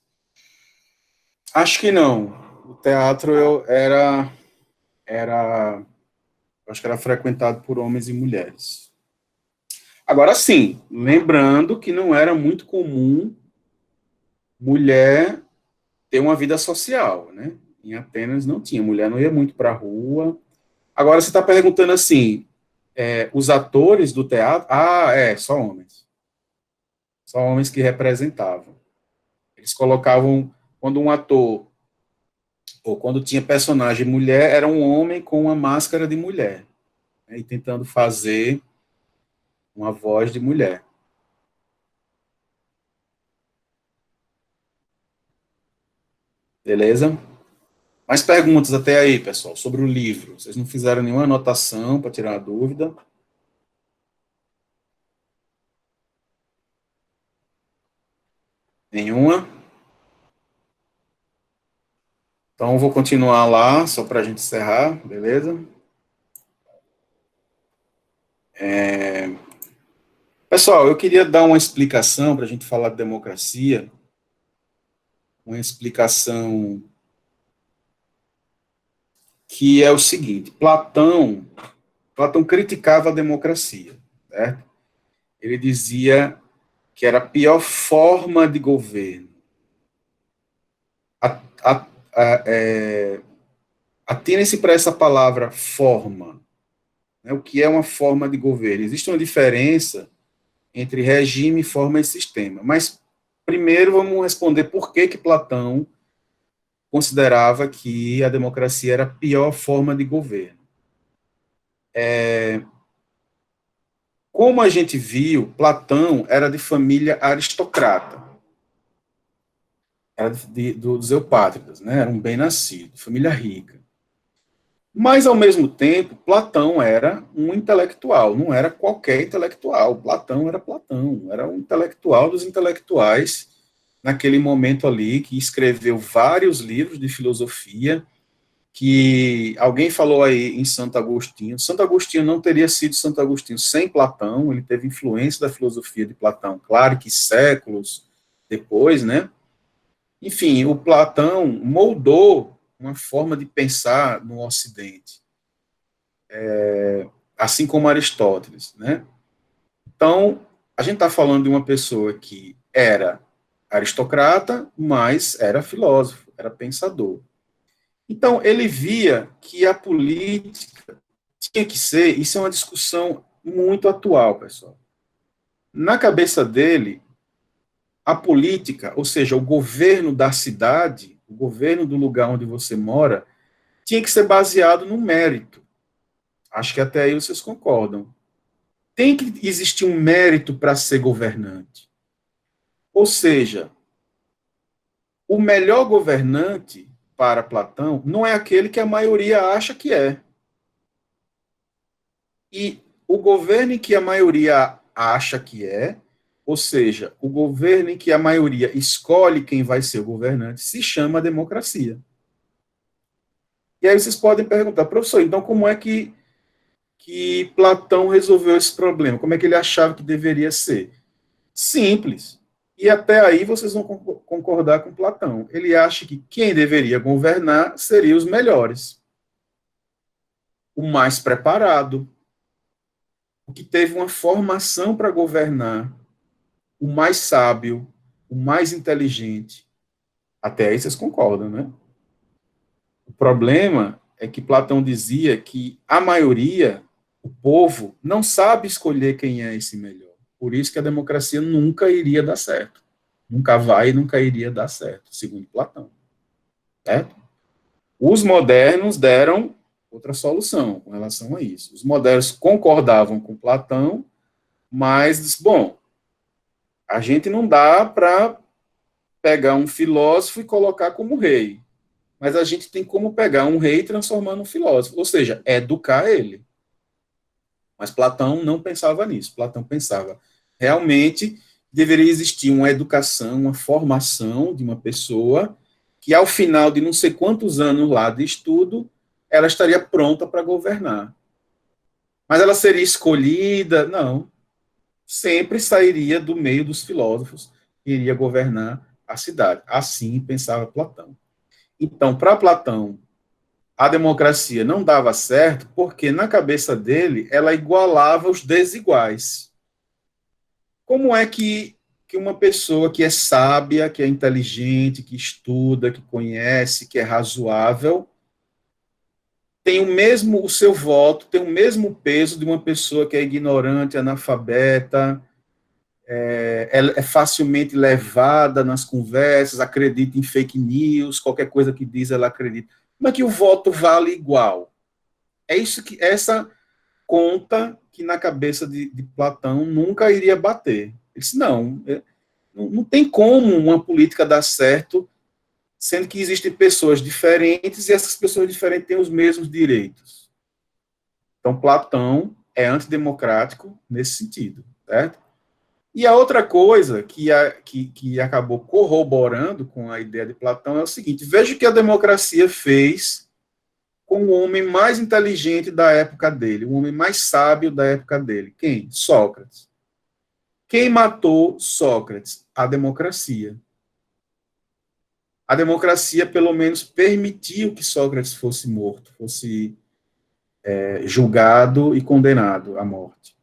Acho que não. O teatro era, acho que era frequentado por homens e mulheres. Agora sim, lembrando que não era muito comum mulher ter uma vida social, né? Em Atenas não tinha, mulher não ia muito para a rua. Agora você está perguntando assim, os atores do teatro, só homens que representavam. Eles colocavam, quando um ator, ou quando tinha personagem mulher, era um homem com uma máscara de mulher, né, e tentando fazer uma voz de mulher. Beleza? Mais perguntas até aí, pessoal, sobre o livro. Vocês não fizeram nenhuma anotação para tirar a dúvida? Nenhuma? Então, eu vou continuar lá, só para a gente encerrar, beleza? Pessoal, eu queria dar uma explicação para a gente falar de democracia, uma explicação que é o seguinte: Platão criticava a democracia, certo? Ele dizia que era a pior forma de governo. A- a- Atinem-se para essa palavra forma. Né? O que é uma forma de governo? Existe uma diferença entre regime, forma e sistema. Mas, primeiro, vamos responder por que Platão considerava que a democracia era a pior forma de governo. Como a gente viu, Platão era de família aristocrata, era dos eupátridas, né? Era um bem-nascido, família rica. Mas, ao mesmo tempo, Platão era um intelectual, não era qualquer intelectual. Platão, era um intelectual dos intelectuais naquele momento ali, que escreveu vários livros de filosofia, que alguém falou aí em Santo Agostinho. Santo Agostinho não teria sido Santo Agostinho sem Platão, ele teve influência da filosofia de Platão, claro que séculos depois, né? Enfim, o Platão moldou uma forma de pensar no Ocidente, assim como Aristóteles, né? Então, a gente está falando de uma pessoa que era aristocrata, mas era filósofo, era pensador. Então, ele via que a política tinha que ser, isso é uma discussão muito atual, pessoal. Na cabeça dele, a política, ou seja, o governo da cidade, o governo do lugar onde você mora, tinha que ser baseado no mérito. Acho que até aí vocês concordam. Tem que existir um mérito para ser governante. Ou seja, o melhor governante para Platão não é aquele que a maioria acha que é. E o governo em que a maioria acha que é, ou seja, o governo em que a maioria escolhe quem vai ser o governante, se chama democracia. E aí vocês podem perguntar, professor, então como é que Platão resolveu esse problema? Como é que ele achava que deveria ser? Simples. E até aí vocês vão concordar com Platão. Ele acha que quem deveria governar seria os melhores, o mais preparado, o que teve uma formação para governar, o mais sábio, o mais inteligente. Até aí vocês concordam, né? O problema é que Platão dizia que a maioria, o povo, não sabe escolher quem é esse melhor. Por isso que a democracia nunca iria dar certo. Nunca vai e nunca iria dar certo, segundo Platão. Certo? Os modernos deram outra solução com relação a isso. Os modernos concordavam com Platão, mas, bom, a gente não dá para pegar um filósofo e colocar como rei, mas a gente tem como pegar um rei e transformar num filósofo, ou seja, educar ele. Mas Platão não pensava nisso. Platão pensava, realmente deveria existir uma educação, uma formação de uma pessoa que, ao final de não sei quantos anos lá de estudo, ela estaria pronta para governar. Mas ela seria escolhida? Não. Sempre sairia do meio dos filósofos e iria governar a cidade. Assim pensava Platão. Então, para Platão, a democracia não dava certo porque, na cabeça dele, ela igualava os desiguais. Como é que uma pessoa que é sábia, que é inteligente, que estuda, que conhece, que é razoável, tem o seu voto tem o mesmo peso de uma pessoa que é ignorante, analfabeta, é facilmente levada nas conversas, acredita em fake news, qualquer coisa que diz ela acredita. Como é que o voto vale igual? É isso que essa conta que na cabeça de Platão nunca iria bater. Ele disse, não tem como uma política dar certo, sendo que existem pessoas diferentes e essas pessoas diferentes têm os mesmos direitos. Então, Platão é antidemocrático nesse sentido, certo? E a outra coisa que acabou corroborando com a ideia de Platão é o seguinte: veja o que a democracia fez com o homem mais inteligente da época dele, o homem mais sábio da época dele. Quem? Sócrates. Quem matou Sócrates? A democracia. A democracia, pelo menos, permitiu que Sócrates fosse morto, fosse julgado e condenado à morte.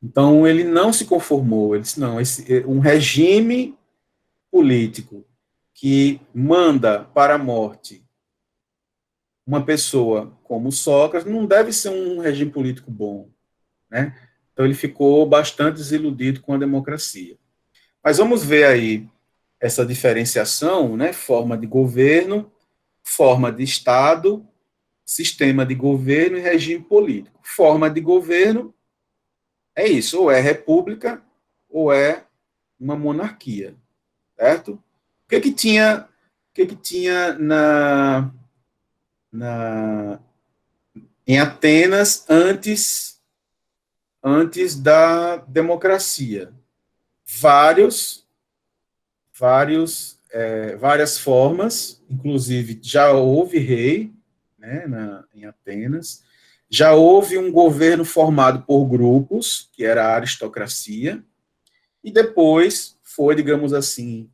Então, ele não se conformou, ele disse, não, um regime político que manda para a morte uma pessoa como Sócrates não deve ser um regime político bom, né? Então ele ficou bastante desiludido com a democracia. Mas vamos ver aí essa diferenciação, né? Forma de governo, forma de Estado, sistema de governo e regime político. Forma de governo é isso, ou é república ou é uma monarquia, certo? O que que tinha na, em Atenas antes da democracia? Vários, várias formas, inclusive já houve rei, né, em Atenas, já houve um governo formado por grupos, que era a aristocracia, e depois foi, digamos assim,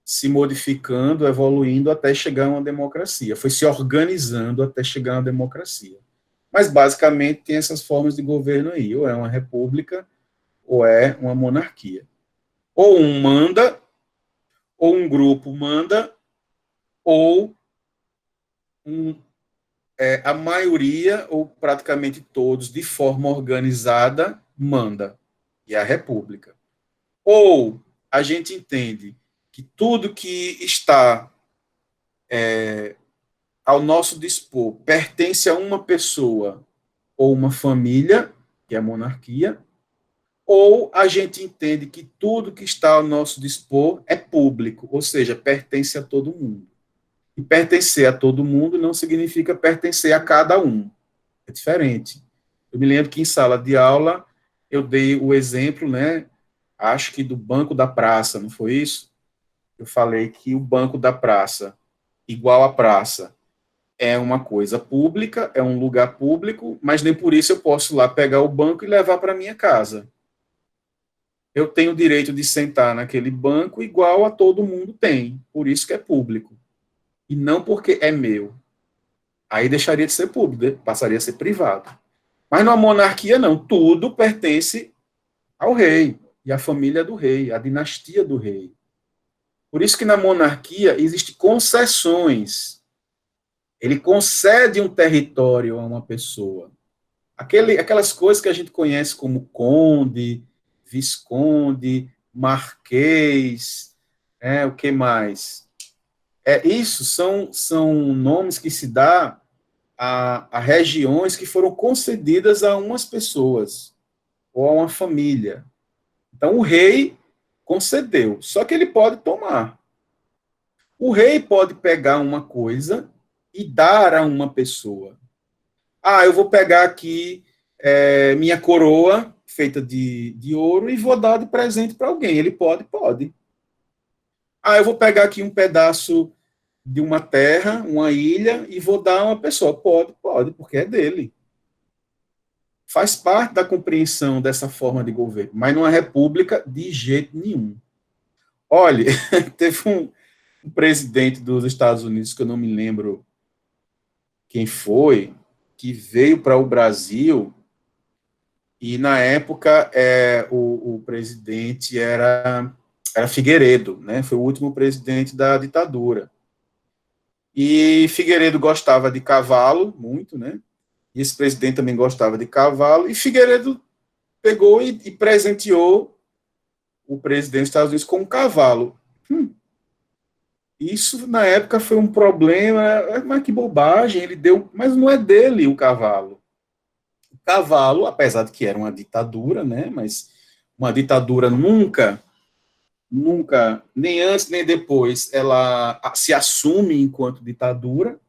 se modificando, evoluindo até chegar a uma democracia. Foi se organizando até chegar a uma democracia. Mas, basicamente, tem essas formas de governo aí. Ou é uma república, ou é uma monarquia. Ou um manda, ou um grupo manda, ou um, a maioria, ou praticamente todos, de forma organizada, manda, e é a República. Ou a gente entende que tudo que está ao nosso dispor pertence a uma pessoa ou uma família, que é a monarquia, ou a gente entende que tudo que está ao nosso dispor é público, ou seja, pertence a todo mundo. E pertencer a todo mundo não significa pertencer a cada um. É diferente. Eu me lembro que em sala de aula eu dei o exemplo, né? Acho que do banco da praça, não foi isso? Eu falei que o banco da praça, igual a praça, é uma coisa pública, é um lugar público, mas nem por isso eu posso lá pegar o banco e levar para minha casa. Eu tenho o direito de sentar naquele banco igual a todo mundo tem, por isso que é público. E não porque é meu. Aí deixaria de ser público, passaria a ser privado. Mas na monarquia, não. Tudo pertence ao rei e à família do rei, à dinastia do rei. Por isso que na monarquia existem concessões. Ele concede um território a uma pessoa. Aquelas coisas que a gente conhece como conde, visconde, marquês, o que mais? Isso são nomes que se dá a regiões que foram concedidas a umas pessoas ou a uma família. Então, o rei concedeu, só que ele pode tomar. O rei pode pegar uma coisa e dar a uma pessoa. Eu vou pegar aqui minha coroa feita de ouro e vou dar de presente para alguém. Ele pode? Pode. Eu vou pegar aqui um pedaço de uma terra, uma ilha, e vou dar a uma pessoa. Pode? Pode, porque é dele. Faz parte da compreensão dessa forma de governo, mas numa república, de jeito nenhum. Olha, teve um presidente dos Estados Unidos, que eu não me lembro quem foi, que veio para o Brasil, e na época o presidente era Figueiredo, né? Foi o último presidente da ditadura. E Figueiredo gostava de cavalo, muito, né? E esse presidente também gostava de cavalo, e Figueiredo pegou e presenteou o presidente dos Estados Unidos com um cavalo. Isso, na época, foi um problema, mas que bobagem, ele deu, mas não é dele o cavalo. O cavalo, apesar de que era uma ditadura, né, mas uma ditadura nunca, nem antes nem depois, ela se assume enquanto ditadura,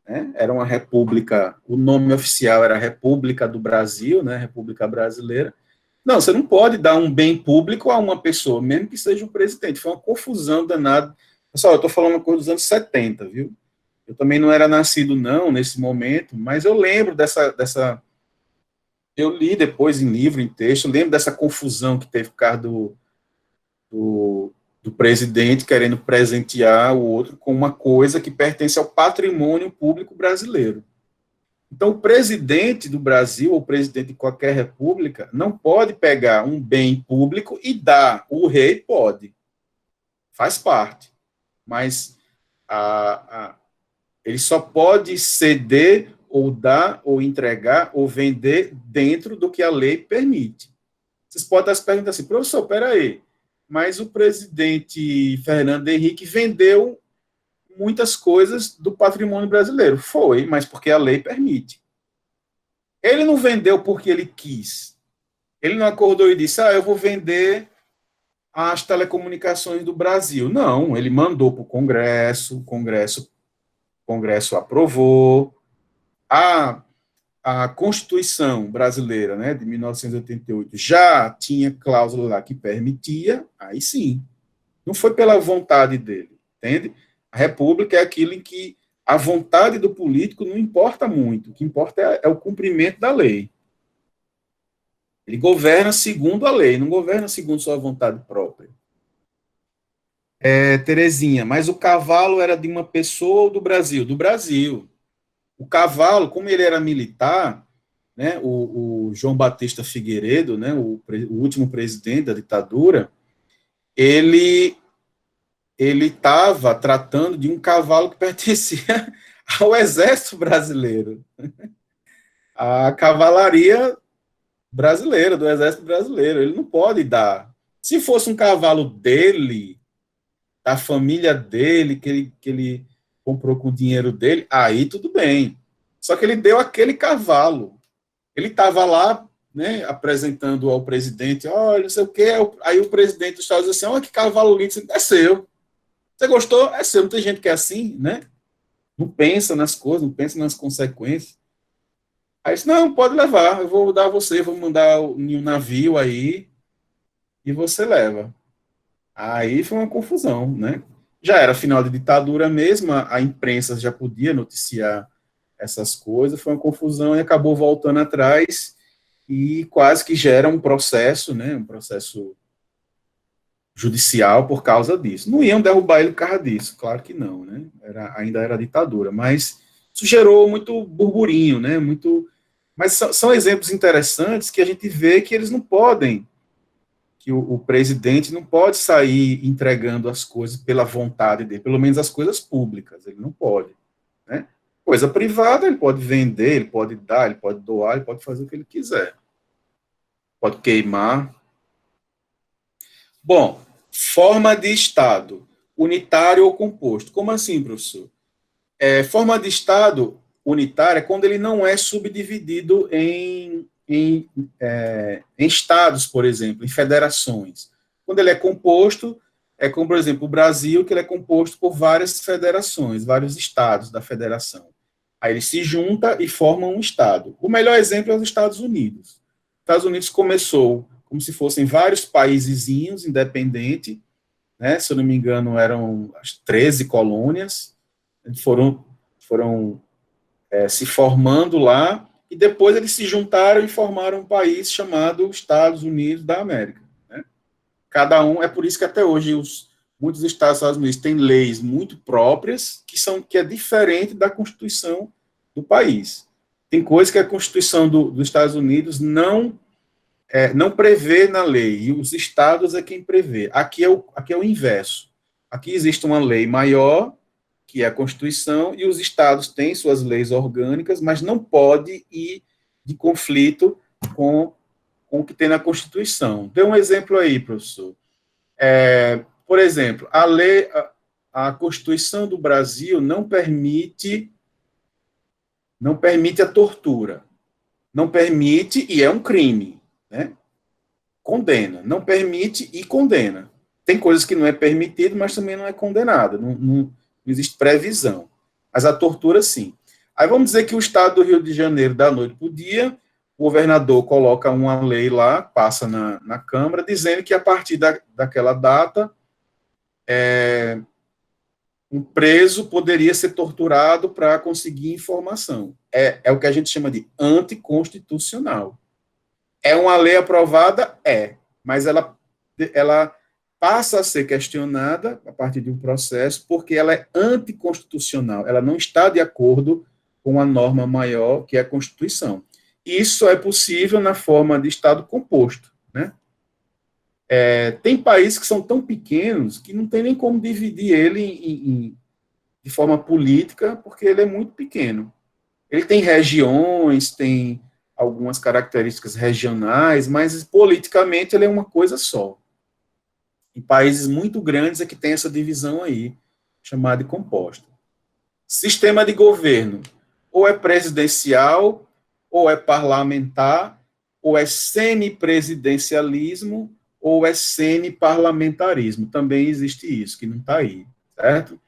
né, era uma república, o nome oficial era República do Brasil, né, República Brasileira. Não, você não pode dar um bem público a uma pessoa, mesmo que seja um presidente. Foi uma confusão danada. Pessoal, eu estou falando uma coisa dos anos 70, viu? Eu também não era nascido, não, nesse momento, mas eu lembro dessa. Eu li depois em livro, em texto, eu lembro dessa confusão que teve por causa do presidente querendo presentear o outro com uma coisa que pertence ao patrimônio público brasileiro. Então, o presidente do Brasil, ou o presidente de qualquer república, não pode pegar um bem público e dar. O rei pode. Faz parte. Mas ele só pode ceder, ou dar, ou entregar, ou vender dentro do que a lei permite. Vocês podem estar se perguntando assim, professor, peraí, mas o presidente Fernando Henrique vendeu muitas coisas do patrimônio brasileiro. Foi, mas porque a lei permite. Ele não vendeu porque ele quis. Ele não acordou e disse, eu vou vender as telecomunicações do Brasil. Não, ele mandou para o Congresso aprovou. A Constituição brasileira, né, de 1988, já tinha cláusula lá que permitia, aí sim. Não foi pela vontade dele, entende? A república é aquilo em que a vontade do político não importa muito, o que importa é o cumprimento da lei. Ele governa segundo a lei, não governa segundo sua vontade própria. Terezinha, mas o cavalo era de uma pessoa ou do Brasil? Do Brasil. O cavalo, como ele era militar, né, o João Batista Figueiredo, né, o último presidente da ditadura, ele estava tratando de um cavalo que pertencia ao exército brasileiro, à cavalaria brasileira, do exército brasileiro. Ele não pode dar. Se fosse um cavalo dele, da família dele, que ele comprou com o dinheiro dele, aí tudo bem. Só que ele deu aquele cavalo. Ele estava lá, né, apresentando ao presidente, olha, não sei o quê, aí o presidente dos Estados Unidos disse assim, olha que cavalo lindo, é seu. Você gostou? É seu. Não tem gente que é assim, né? Não pensa nas coisas, não pensa nas consequências. Aí disse, não, pode levar, eu vou dar a você, vou mandar em um navio aí e você leva. Aí foi uma confusão, né? Já era final de ditadura mesmo, a imprensa já podia noticiar essas coisas, foi uma confusão e acabou voltando atrás e quase que gera um processo, né? Um processo judicial por causa disso. Não iam derrubar ele por causa disso, claro que não, né? Ainda era ditadura, mas isso gerou muito burburinho, né? Mas são exemplos interessantes que a gente vê que eles não podem, que o presidente não pode sair entregando as coisas pela vontade dele, pelo menos as coisas públicas, ele não pode, né? Coisa privada, ele pode vender, ele pode dar, ele pode doar, ele pode fazer o que ele quiser. Pode queimar. Bom, forma de Estado, unitário ou composto. Como assim, professor? Forma de Estado unitária é quando ele não é subdividido em estados, por exemplo, em federações. Quando ele é composto, é como, por exemplo, o Brasil, que ele é composto por várias federações, vários estados da federação. Aí ele se junta e forma um estado. O melhor exemplo é os Estados Unidos. Os Estados Unidos começou como se fossem vários paísezinhos independentes, né? Se eu não me engano, eram as 13 colônias, foram se formando lá, e depois eles se juntaram e formaram um país chamado Estados Unidos da América. Né? Cada um, é por isso que até hoje muitos Estados Unidos têm leis muito próprias, que é diferente da Constituição do país. Tem coisas que a Constituição dos Estados Unidos não prevê na lei, e os estados é quem prevê. Aqui é o inverso. Aqui existe uma lei maior, que é a Constituição, e os estados têm suas leis orgânicas, mas não pode ir de conflito com o que tem na Constituição. Dê um exemplo aí, professor. Por exemplo, a Constituição do Brasil não permite a tortura. Não permite, e é um crime, né? Condena. Não permite e condena. Tem coisas que não é permitido, mas também não é condenado. Não existe previsão. Mas a tortura, sim. Aí vamos dizer que o Estado do Rio de Janeiro, da noite para o dia, o governador coloca uma lei lá, passa na Câmara, dizendo que a partir daquela data, um preso poderia ser torturado para conseguir informação. É o que a gente chama de anticonstitucional. É uma lei aprovada? Mas ela passa a ser questionada a partir de um processo porque ela é anticonstitucional, ela não está de acordo com a norma maior, que é a Constituição. E isso só é possível na forma de Estado composto, né? Tem países que são tão pequenos que não tem nem como dividir ele de forma política, porque ele é muito pequeno. Ele tem regiões, tem algumas características regionais, mas politicamente ele é uma coisa só. Em países muito grandes é que tem essa divisão aí, chamada de composta. Sistema de governo, ou é presidencial, ou é parlamentar, ou é semipresidencialismo, ou é semiparlamentarismo. Também existe isso, que não está aí, certo?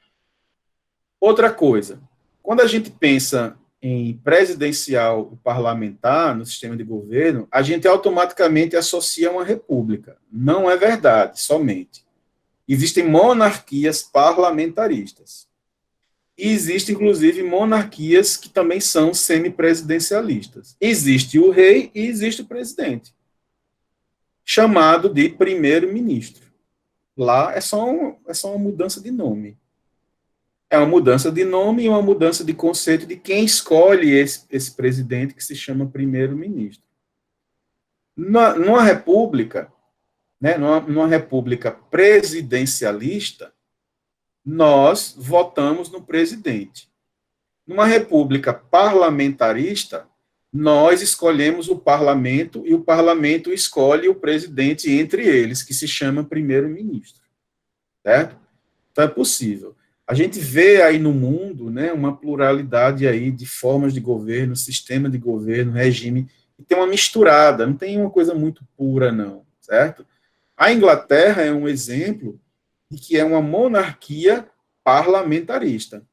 Outra coisa, quando a gente pensa em presidencial e parlamentar no sistema de governo, a gente automaticamente associa uma república. Não é verdade, somente. Existem monarquias parlamentaristas. E existem, inclusive, monarquias que também são semipresidencialistas. Existe o rei e existe o presidente, chamado de primeiro-ministro. Lá é só uma mudança de nome. É uma mudança de nome e uma mudança de conceito de quem escolhe esse presidente que se chama primeiro-ministro. Numa república, né, numa república presidencialista, nós votamos no presidente. Numa república parlamentarista, nós escolhemos o parlamento e o parlamento escolhe o presidente entre eles, que se chama primeiro-ministro, certo? Então é possível. A gente vê aí no mundo, né, uma pluralidade aí de formas de governo, sistema de governo, regime, e tem uma misturada, não tem uma coisa muito pura não, certo? A Inglaterra é um exemplo de que é uma monarquia parlamentarista.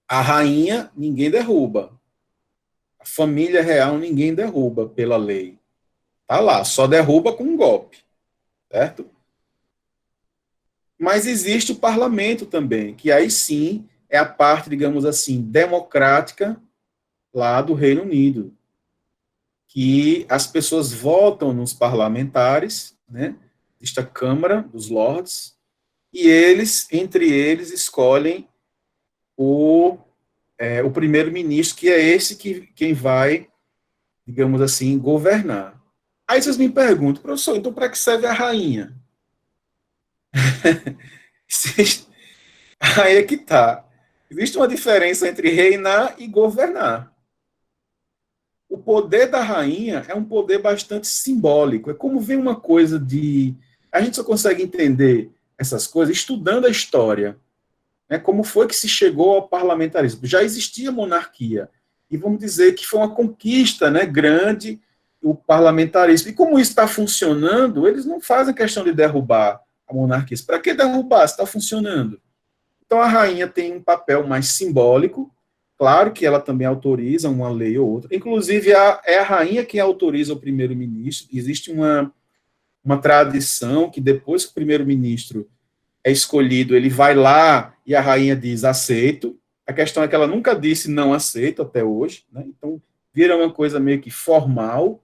A rainha ninguém derruba, a família real ninguém derruba pela lei. Tá lá, só derruba com um golpe, certo? Mas existe o parlamento também, que aí sim é a parte, digamos assim, democrática lá do Reino Unido, que as pessoas votam nos parlamentares, né? Existe a Câmara dos Lords, e eles, entre eles, escolhem o primeiro-ministro, que é esse que quem vai, digamos assim, governar. Aí vocês me perguntam, professor, então para que serve a rainha? Aí é que tá. Existe uma diferença entre reinar e governar. O poder da rainha é um poder bastante simbólico. É como ver uma coisa de. A gente só consegue entender essas coisas estudando a história. Né? Como foi que se chegou ao parlamentarismo? Já existia monarquia. E vamos dizer que foi uma conquista, né, grande o parlamentarismo. E como isso está funcionando, eles não fazem questão de derrubar a monarquia. Para que derrubar se está funcionando? Então, a rainha tem um papel mais simbólico, claro que ela também autoriza uma lei ou outra, inclusive é a rainha quem autoriza o primeiro-ministro, existe uma tradição que depois que o primeiro-ministro é escolhido, ele vai lá e a rainha diz aceito, a questão é que ela nunca disse não aceito até hoje, né? Então vira uma coisa meio que formal,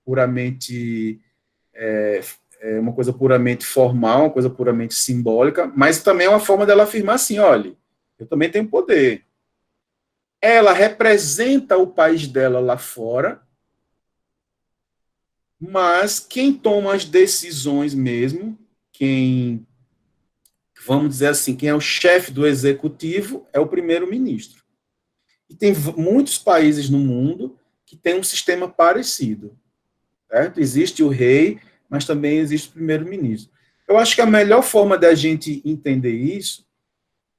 puramente uma coisa puramente formal, uma coisa puramente simbólica, mas também é uma forma dela afirmar assim, olha, eu também tenho poder. Ela representa o país dela lá fora, mas quem toma as decisões mesmo, quem, vamos dizer assim, quem é o chefe do executivo é o primeiro-ministro. E tem muitos países no mundo que têm um sistema parecido, certo? Existe o rei, mas também existe o primeiro-ministro. Eu acho que a melhor forma da gente entender isso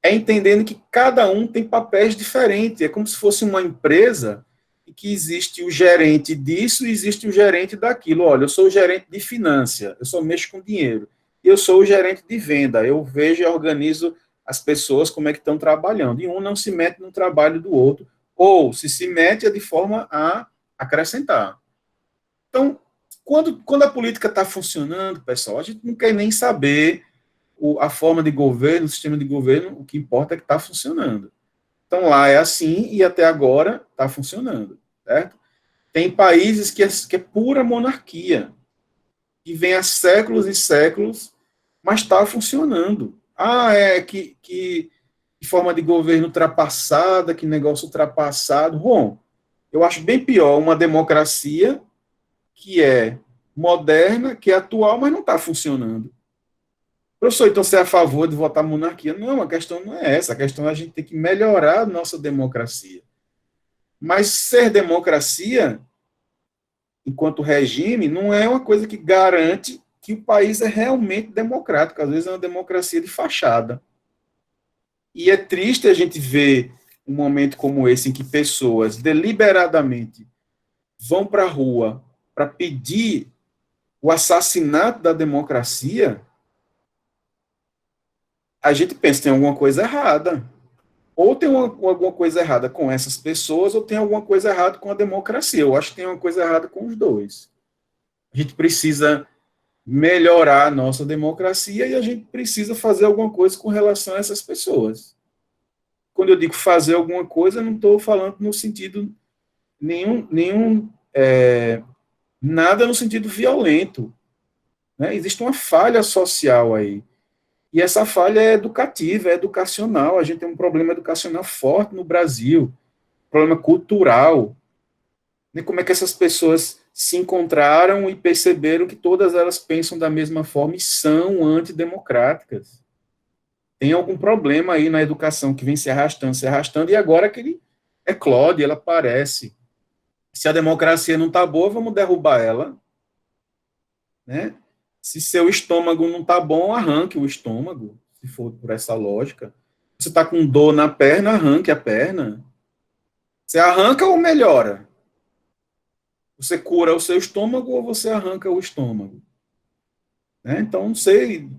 é entendendo que cada um tem papéis diferentes. É como se fosse uma empresa e que existe o gerente disso e existe o gerente daquilo. Olha, eu sou o gerente de finanças, eu só mexo com dinheiro. E eu sou o gerente de venda, eu vejo e organizo as pessoas como é que estão trabalhando. E um não se mete no trabalho do outro, ou se mete é de forma a acrescentar. Então, quando a política está funcionando, pessoal, a gente não quer nem saber a forma de governo, o sistema de governo, o que importa é que está funcionando. Então, lá é assim e até agora está funcionando, certo? Tem países que é pura monarquia, que vem há séculos e séculos, mas está funcionando. Ah, que forma de governo ultrapassada, que negócio ultrapassado. Bom, eu acho bem pior uma democracia que é moderna, que é atual, mas não está funcionando. Professor, então você é a favor de votar monarquia? Não, a questão não é essa. A questão é a gente ter que melhorar a nossa democracia. Mas ser democracia, enquanto regime, não é uma coisa que garante que o país é realmente democrático. Às vezes é uma democracia de fachada. E é triste a gente ver um momento como esse, em que pessoas deliberadamente vão para a rua para pedir o assassinato da democracia. A gente pensa, tem alguma coisa errada. Ou tem alguma coisa errada com essas pessoas, ou tem alguma coisa errada com a democracia. Eu acho que tem uma coisa errada com os dois. A gente precisa melhorar a nossa democracia e a gente precisa fazer alguma coisa com relação a essas pessoas. Quando eu digo fazer alguma coisa, eu não estou falando no sentido nada no sentido violento. Né? Existe uma falha social aí. E essa falha é educativa, é educacional. A gente tem um problema educacional forte no Brasil, problema cultural. Né? Como é que essas pessoas se encontraram e perceberam que todas elas pensam da mesma forma e são antidemocráticas? tem algum problema aí na educação que vem se arrastando, e agora que ele eclode, ela aparece. Se a democracia não está boa, vamos derrubar ela, né? Se seu estômago não está bom, arranque o estômago, se for por essa lógica. Você está com dor na perna, arranque a perna. Você arranca ou melhora? Você cura o seu estômago ou você arranca o estômago? Né? Então, não sei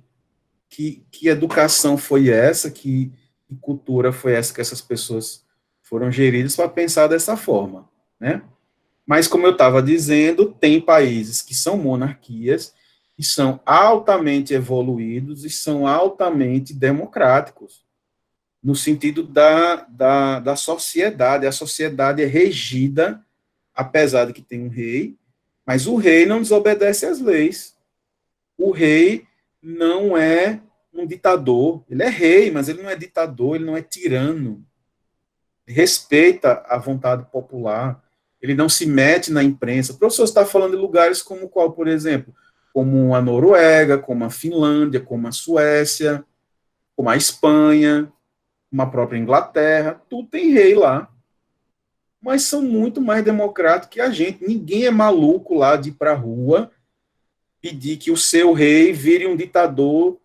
que educação foi essa, que cultura foi essa que essas pessoas foram geridas para pensar dessa forma, né? Mas, como eu estava dizendo, tem países que são monarquias e são altamente evoluídos e são altamente democráticos, no sentido da sociedade. A sociedade é regida, apesar de que tem um rei, mas o rei não desobedece às leis. O rei não é um ditador. Ele é rei, mas ele não é ditador, ele não é tirano. Ele respeita a vontade popular. Ele não se mete na imprensa. O professor está falando de lugares como qual, por exemplo? Como a Noruega, como a Finlândia, como a Suécia, como a Espanha, como a própria Inglaterra. Tudo tem rei lá. Mas são muito mais democráticos que a gente. Ninguém é maluco lá de ir para a rua pedir que o seu rei vire um ditador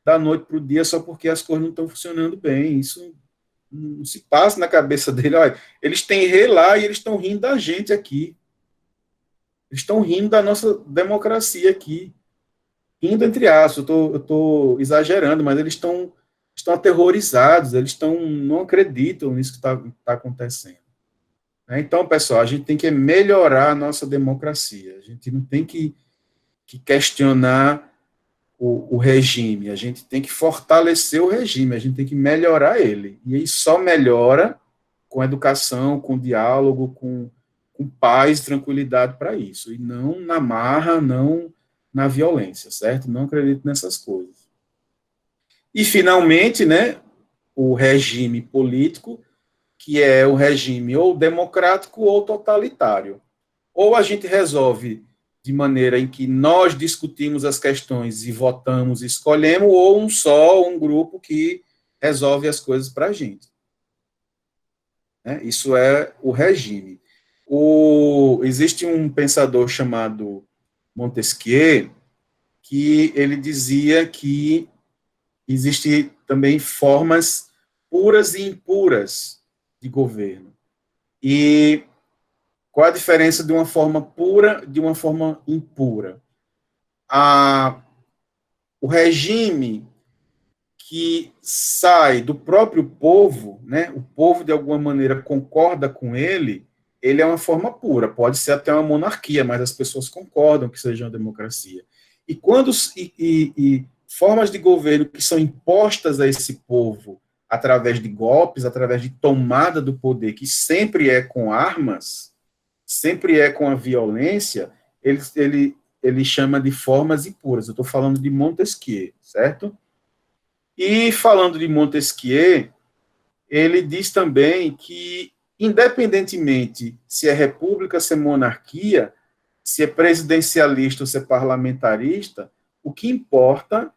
da noite para o dia só porque as coisas não estão funcionando bem. Isso não se passa na cabeça dele. Olha, eles têm rei lá e eles estão rindo da gente aqui. Eles estão rindo da nossa democracia aqui. Rindo entre aspas, eu estou exagerando, mas eles estão aterrorizados, não acreditam nisso que está acontecendo. Então, pessoal, a gente tem que melhorar a nossa democracia. A gente não tem que questionar o regime, a gente tem que fortalecer o regime, a gente tem que melhorar ele. E aí só melhora com educação, com diálogo, com paz e tranquilidade para isso. E não na marra, não na violência, certo? Não acredito nessas coisas. E, finalmente, né, o regime político, que é o regime ou democrático ou totalitário. Ou a gente resolve de maneira em que nós discutimos as questões e votamos e escolhemos, ou um grupo que resolve as coisas para a gente. Isso é o regime. Existe um pensador chamado Montesquieu, que ele dizia que existe também formas puras e impuras de governo. E qual a diferença de uma forma pura de uma forma impura? O regime que sai do próprio povo, né, o povo de alguma maneira concorda com ele, ele é uma forma pura, pode ser até uma monarquia, mas as pessoas concordam que seja uma democracia. E quando formas de governo que são impostas a esse povo através de golpes, através de tomada do poder, que sempre é com armas, sempre é com a violência, ele chama de formas impuras. Eu estou falando de Montesquieu, certo? E falando de Montesquieu, ele diz também que, independentemente se é república, se é monarquia, se é presidencialista ou se é parlamentarista, o que importa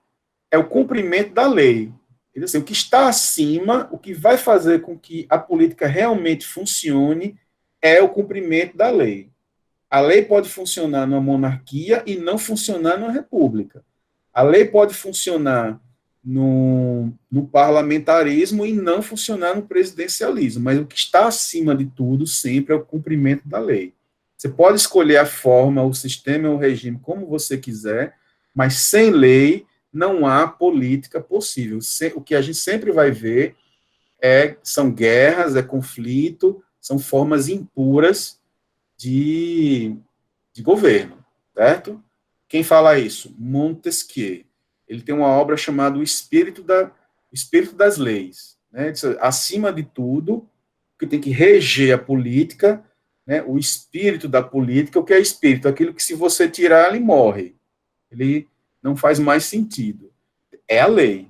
é o cumprimento da lei. Ele diz assim, o que está acima, o que vai fazer com que a política realmente funcione é o cumprimento da lei. A lei pode funcionar numa monarquia e não funcionar numa república. A lei pode funcionar no parlamentarismo e não funcionar no presidencialismo, mas o que está acima de tudo sempre é o cumprimento da lei. Você pode escolher a forma, o sistema ou o regime como você quiser, mas sem lei não há política possível. O que a gente sempre vai ver são guerras, é conflito, são formas impuras de governo, certo? Quem fala isso? Montesquieu. Ele tem uma obra chamada O Espírito das Leis. Né? Acima de tudo, o que tem que reger a política, né? O espírito da política. O que é espírito? Aquilo que, se você tirar, ele morre. Ele não faz mais sentido. É a lei.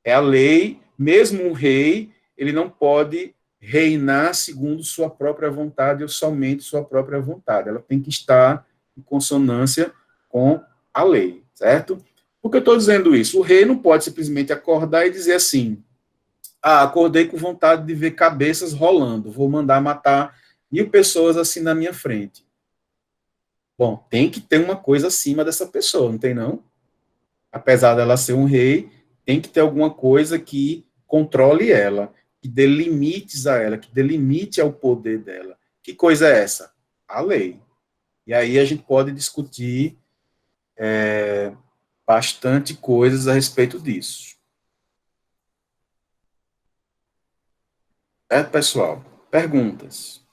É a lei, mesmo um rei, ele não pode reinar segundo sua própria vontade ou somente sua própria vontade. Ela tem que estar em consonância com a lei, certo? Por que eu estou dizendo isso? O rei não pode simplesmente acordar e dizer assim, acordei com vontade de ver cabeças rolando, vou mandar matar 1.000 pessoas assim na minha frente. Bom, tem que ter uma coisa acima dessa pessoa, não tem não? Apesar dela ser um rei, tem que ter alguma coisa que controle ela, que dê limites a ela, que dê limite ao poder dela. Que coisa é essa? A lei. E aí a gente pode discutir bastante coisas a respeito disso. É, pessoal? Perguntas?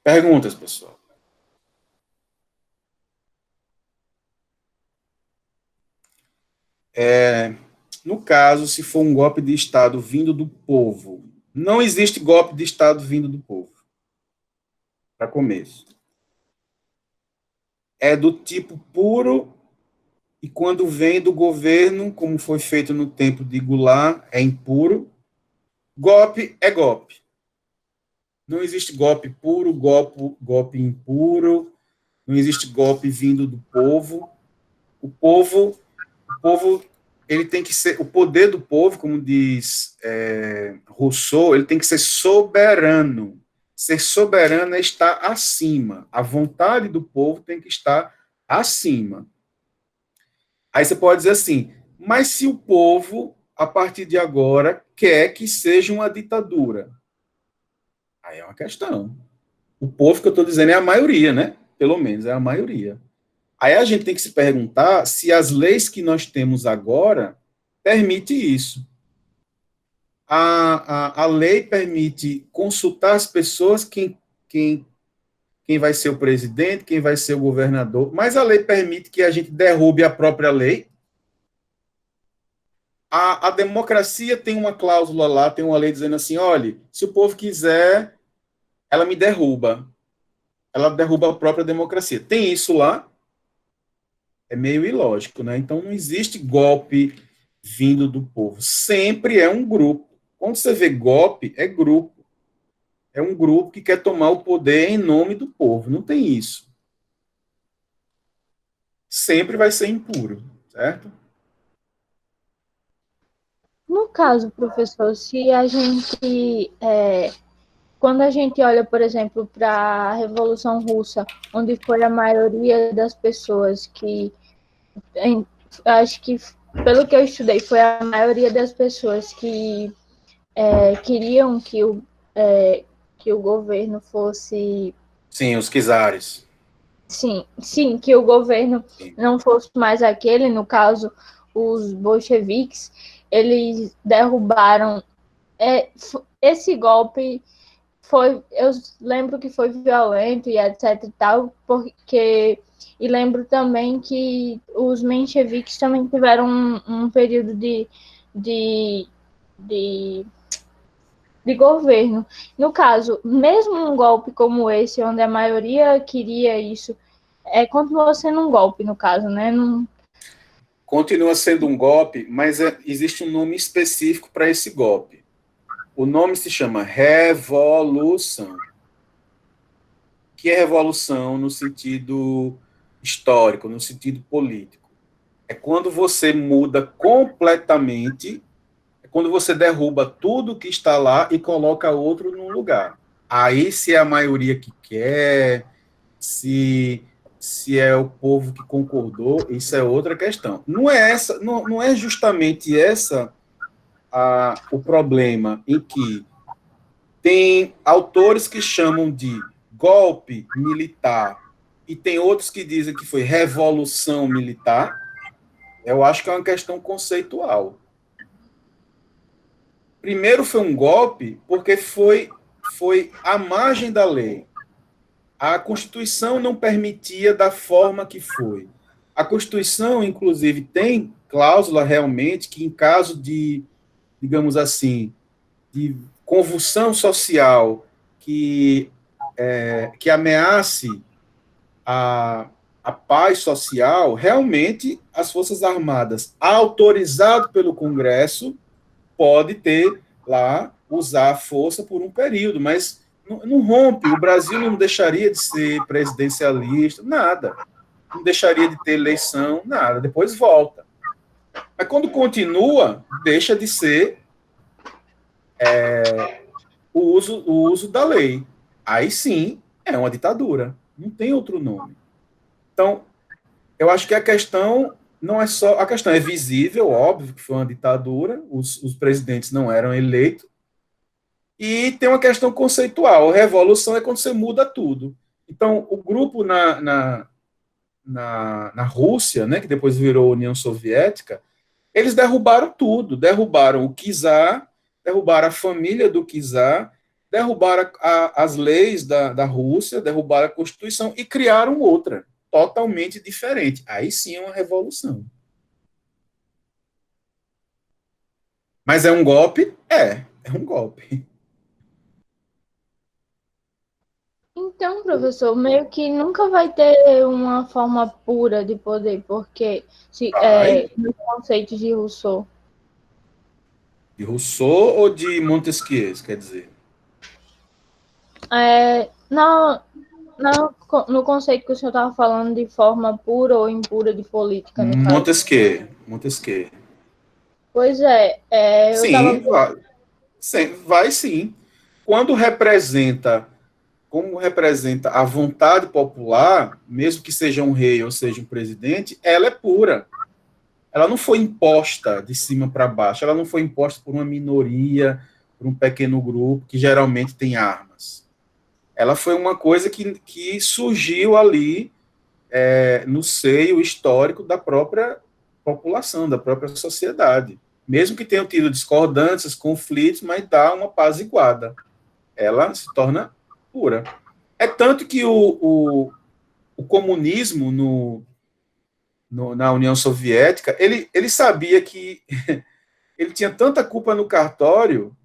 Perguntas, pessoal. No caso, se for um golpe de Estado vindo do povo, não existe golpe de Estado vindo do povo, para começo. É do tipo puro, e quando vem do governo, como foi feito no tempo de Goulart, é impuro. Golpe é golpe. Não existe golpe puro, golpe impuro, não existe golpe vindo do povo. O povo, ele tem que ser, o poder do povo, como diz Rousseau, ele tem que ser soberano. Ser soberano é estar acima. A vontade do povo tem que estar acima. Aí você pode dizer assim, mas se o povo, a partir de agora, quer que seja uma ditadura? Aí é uma questão. O povo que eu estou dizendo é a maioria, né? Pelo menos é a maioria. Aí a gente tem que se perguntar se as leis que nós temos agora permitem isso. A lei permite consultar as pessoas, quem vai ser o presidente, quem vai ser o governador, mas a lei permite que a gente derrube a própria lei. A democracia tem uma cláusula lá, tem uma lei dizendo assim, olha, se o povo quiser, ela me derruba. Ela derruba a própria democracia. Tem isso lá? É meio ilógico, né? Então não existe golpe vindo do povo. Sempre é um grupo. Quando você vê golpe, é grupo. É um grupo que quer tomar o poder em nome do povo. Não tem isso. Sempre vai ser impuro, certo? No caso, professor, se a gente, quando a gente olha, por exemplo, para a Revolução Russa, onde foi a maioria das pessoas que, acho que, pelo que eu estudei, foi a maioria das pessoas que queriam que o governo fosse. Sim, os czares. Sim, que o governo não fosse mais aquele, no caso, os bolcheviques, eles derrubaram. Esse golpe foi, eu lembro que foi violento e etc e tal, porque, e lembro também que os mencheviques também tiveram um período de, de de governo. No caso, mesmo um golpe como esse, onde a maioria queria isso, continua sendo um golpe, no caso, né? Não... Continua sendo um golpe, mas existe um nome específico para esse golpe. O nome se chama revolução. O que é revolução no sentido histórico, no sentido político? É quando você muda completamente, é quando você derruba tudo que está lá e coloca outro no lugar. Aí, se é a maioria que quer, se é o povo que concordou, isso é outra questão. Não é justamente essa o problema em que tem autores que chamam de golpe militar e tem outros que dizem que foi revolução militar. Eu acho que é uma questão conceitual. Primeiro foi um golpe porque foi à margem da lei. A Constituição não permitia da forma que foi. A Constituição, inclusive, tem cláusula realmente que, em caso de, digamos assim, de convulsão social que ameace a paz social, realmente as Forças Armadas, autorizado pelo Congresso, pode ter lá usar a força por um período, mas não rompe. O Brasil não deixaria de ser presidencialista, nada. Não deixaria de ter eleição, nada. Depois volta. Mas quando continua, deixa de ser o uso da lei. Aí sim é uma ditadura. Não tem outro nome. Então, eu acho que a questão não é só. A questão é visível, óbvio que foi uma ditadura, os presidentes não eram eleitos, e tem uma questão conceitual. Revolução é quando você muda tudo. Então, o grupo na Rússia, né, que depois virou União Soviética, eles derrubaram tudo. Derrubaram o czar, derrubaram a família do czar, derrubaram as leis da Rússia, derrubaram a Constituição e criaram outra, totalmente diferente. Aí sim é uma revolução. Mas é um golpe? É um golpe. Então, professor, meio que nunca vai ter uma forma pura de poder, porque nos conceitos de Rousseau. De Rousseau ou de Montesquieu, quer dizer? No conceito que o senhor estava falando de forma pura ou impura de política, no caso. Montesquieu. Pois é, eu sim, estava... vai sim. Quando representa, como representa a vontade popular, mesmo que seja um rei ou seja um presidente, ela é pura. Ela não foi imposta de cima para baixo, ela não foi imposta por uma minoria, por um pequeno grupo que geralmente tem armas. Ela foi uma coisa que surgiu ali no seio histórico da própria população, da própria sociedade. Mesmo que tenham tido discordâncias, conflitos, mas dá uma apaziguada. Ela se torna pura. É tanto que o comunismo na União Soviética, ele sabia que ele tinha tanta culpa no cartório,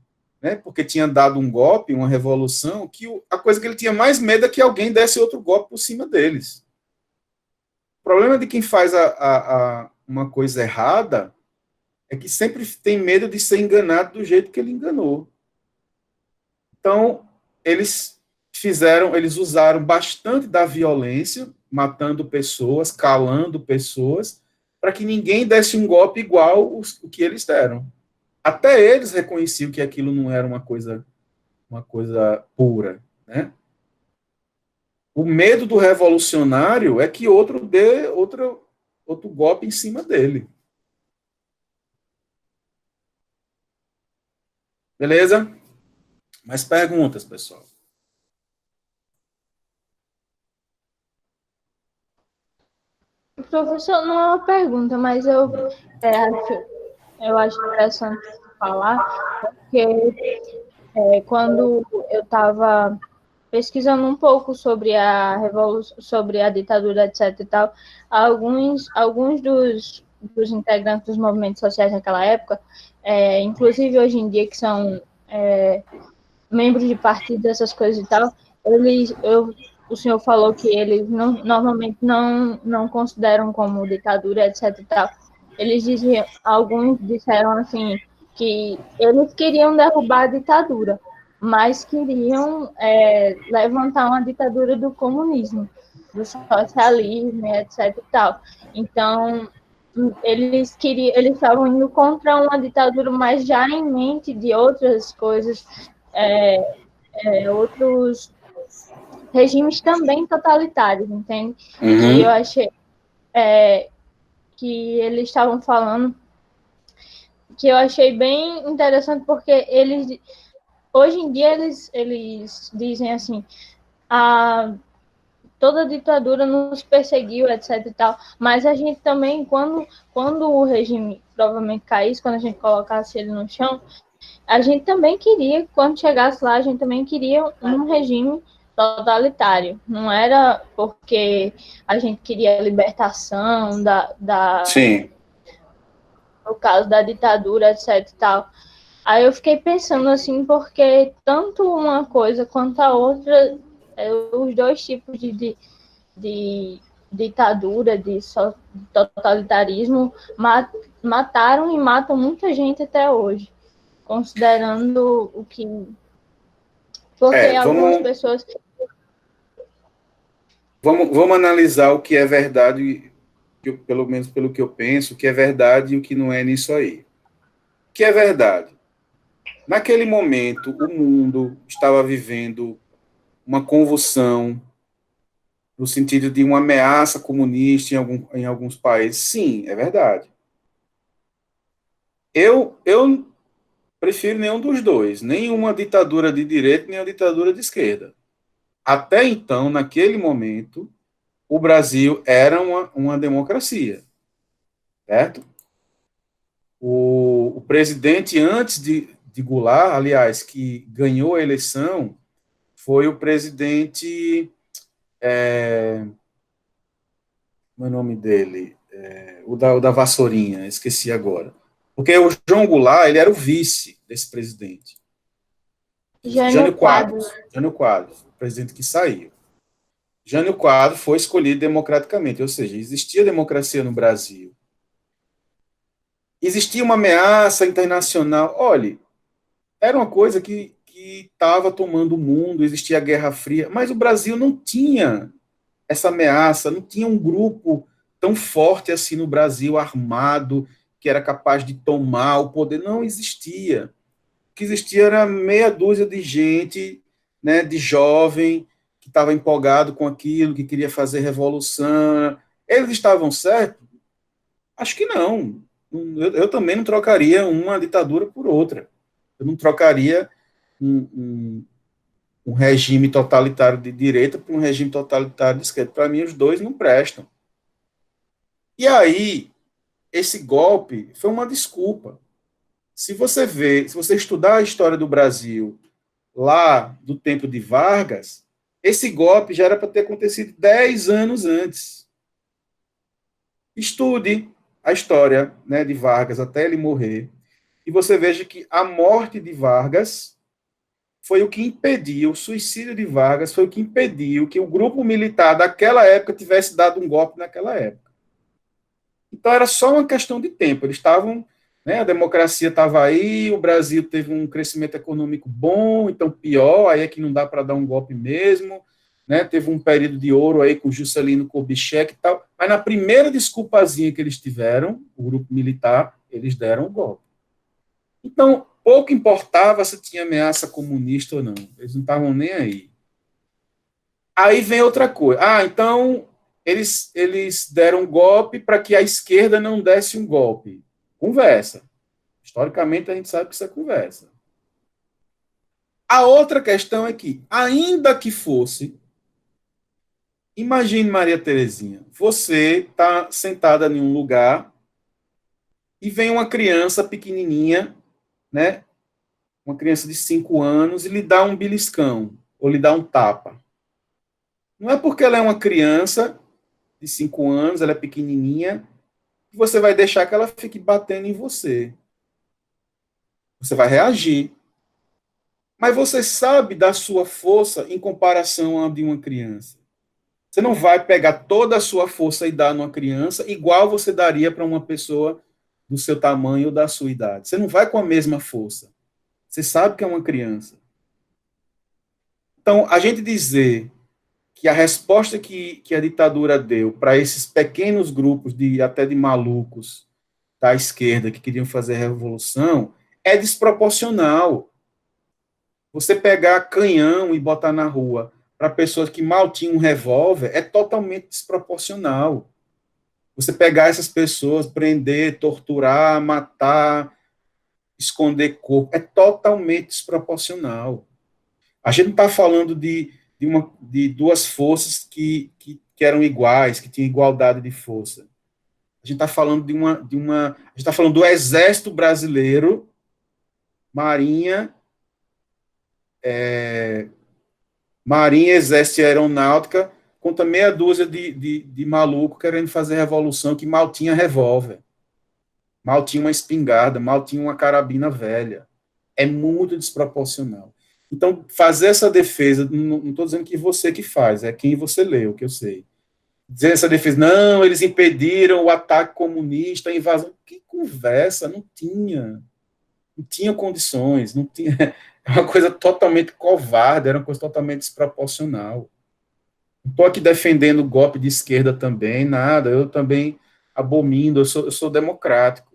né, porque tinha dado um golpe, uma revolução, que a coisa que ele tinha mais medo é que alguém desse outro golpe por cima deles. O problema de quem faz uma coisa errada é que sempre tem medo de ser enganado do jeito que ele enganou. Então, eles usaram bastante da violência, matando pessoas, calando pessoas, para que ninguém desse um golpe igual o que eles deram. Até eles reconheciam que aquilo não era uma coisa pura, né? O medo do revolucionário é que outro dê outro golpe em cima dele. Beleza? Mais perguntas, pessoal? Professor, não é uma pergunta, mas eu acho interessante falar, porque quando eu estava pesquisando um pouco sobre a revolução, sobre a ditadura, etc. e tal, alguns dos integrantes dos movimentos sociais naquela época, inclusive hoje em dia, que são membros de partidos, essas coisas e tal, o senhor falou que eles normalmente não consideram como ditadura, etc. e tal. Alguns disseram assim, que eles queriam derrubar a ditadura, mas queriam levantar uma ditadura do comunismo, do socialismo, etc. e tal. Então, eles estavam indo contra uma ditadura, mas já em mente de outras coisas, outros regimes também totalitários, entende? Uhum. Que eu achei que eles estavam falando, que eu achei bem interessante, porque eles hoje em dia eles dizem assim, toda ditadura nos perseguiu, etc e tal, mas a gente também, quando o regime provavelmente caísse, quando a gente colocasse ele no chão, a gente também queria, quando chegasse lá, a gente também queria um regime totalitário. Não era porque a gente queria a libertação Sim. no caso da ditadura, etc e tal. Aí eu fiquei pensando assim, porque tanto uma coisa quanto a outra, os dois tipos de ditadura, de totalitarismo, mataram e matam muita gente até hoje. considerando o que... Porque algumas pessoas... Vamos analisar o que é verdade, pelo menos pelo que eu penso, o que é verdade e o que não é nisso aí. O que é verdade? Naquele momento, o mundo estava vivendo uma convulsão, no sentido de uma ameaça comunista em alguns países. Sim, é verdade. Eu prefiro nenhum dos dois, nem uma ditadura de direita, nem uma ditadura de esquerda. Até então, naquele momento, o Brasil era uma democracia, certo? O presidente, antes de Goulart, aliás, que ganhou a eleição, foi o presidente... Como é o nome dele? O da Vassourinha, esqueci agora. Porque o João Goulart, ele era o vice desse presidente. Jânio Quadros. Jânio Quadros, o presidente que saiu. Jânio Quadros foi escolhido democraticamente, ou seja, existia democracia no Brasil. Existia uma ameaça internacional. Olha, era uma coisa que estava tomando o mundo, existia a Guerra Fria, mas o Brasil não tinha essa ameaça, não tinha um grupo tão forte assim no Brasil, armado, que era capaz de tomar o poder. Não existia. O que existia era meia dúzia de gente, né, de jovem, que estava empolgado com aquilo, que queria fazer revolução. Eles estavam certos? Acho que não. Eu também não trocaria uma ditadura por outra. Eu não trocaria um regime totalitário de direita por um regime totalitário de esquerda. Para mim, os dois não prestam. E aí, esse golpe foi uma desculpa. Se você estudar a história do Brasil lá do tempo de Vargas, esse golpe já era para ter acontecido 10 anos antes. Estude a história, né, de Vargas até ele morrer, e você veja que a morte de Vargas foi o que impediu, o suicídio de Vargas foi o que impediu que o grupo militar daquela época tivesse dado um golpe naquela época. Então era só uma questão de tempo. Eles estavam, né, a democracia estava aí, o Brasil teve um crescimento econômico bom, então pior, aí é que não dá para dar um golpe mesmo, né? Teve um período de ouro aí com Juscelino Kubitschek e tal, mas na primeira desculpazinha que eles tiveram, o grupo militar, eles deram o golpe. Então, pouco importava se tinha ameaça comunista ou não, eles não estavam nem aí. Aí vem outra coisa. Então eles deram um golpe para que a esquerda não desse um golpe. Conversa. Historicamente, a gente sabe que isso é conversa. A outra questão é que, ainda que fosse, imagine, Maria Terezinha, você está sentada em um lugar e vem uma criança pequenininha, né, uma criança de 5 anos, e lhe dá um beliscão, ou lhe dá um tapa. Não é porque ela é uma criança de 5 anos, ela é pequenininha, que você vai deixar que ela fique batendo em você. Você vai reagir. Mas você sabe da sua força em comparação à de uma criança. Você não vai pegar toda a sua força e dar numa criança igual você daria para uma pessoa do seu tamanho ou da sua idade. Você não vai com a mesma força. Você sabe que é uma criança. Então, a gente dizer que a resposta que a ditadura deu para esses pequenos grupos até de malucos da esquerda que queriam fazer revolução é desproporcional. Você pegar canhão e botar na rua para pessoas que mal tinham um revólver é totalmente desproporcional. Você pegar essas pessoas, prender, torturar, matar, esconder corpo, é totalmente desproporcional. A gente não está falando de duas forças que eram iguais, que tinham igualdade de força. A gente está falando a gente está falando do Exército Brasileiro, Marinha, Marinha, Exército e Aeronáutica, contra meia dúzia de maluco querendo fazer revolução, que mal tinha revólver, mal tinha uma espingarda, mal tinha uma carabina velha. É muito desproporcional. Então, fazer essa defesa, não estou dizendo que você que faz, é quem você lê, o que eu sei. Dizer essa defesa, não, eles impediram o ataque comunista, a invasão. Que conversa, não tinha. não tinha condições, não tinha, é uma coisa totalmente covarde, era uma coisa totalmente desproporcional. Não estou aqui defendendo o golpe de esquerda também, nada, eu também abomino, eu sou democrático.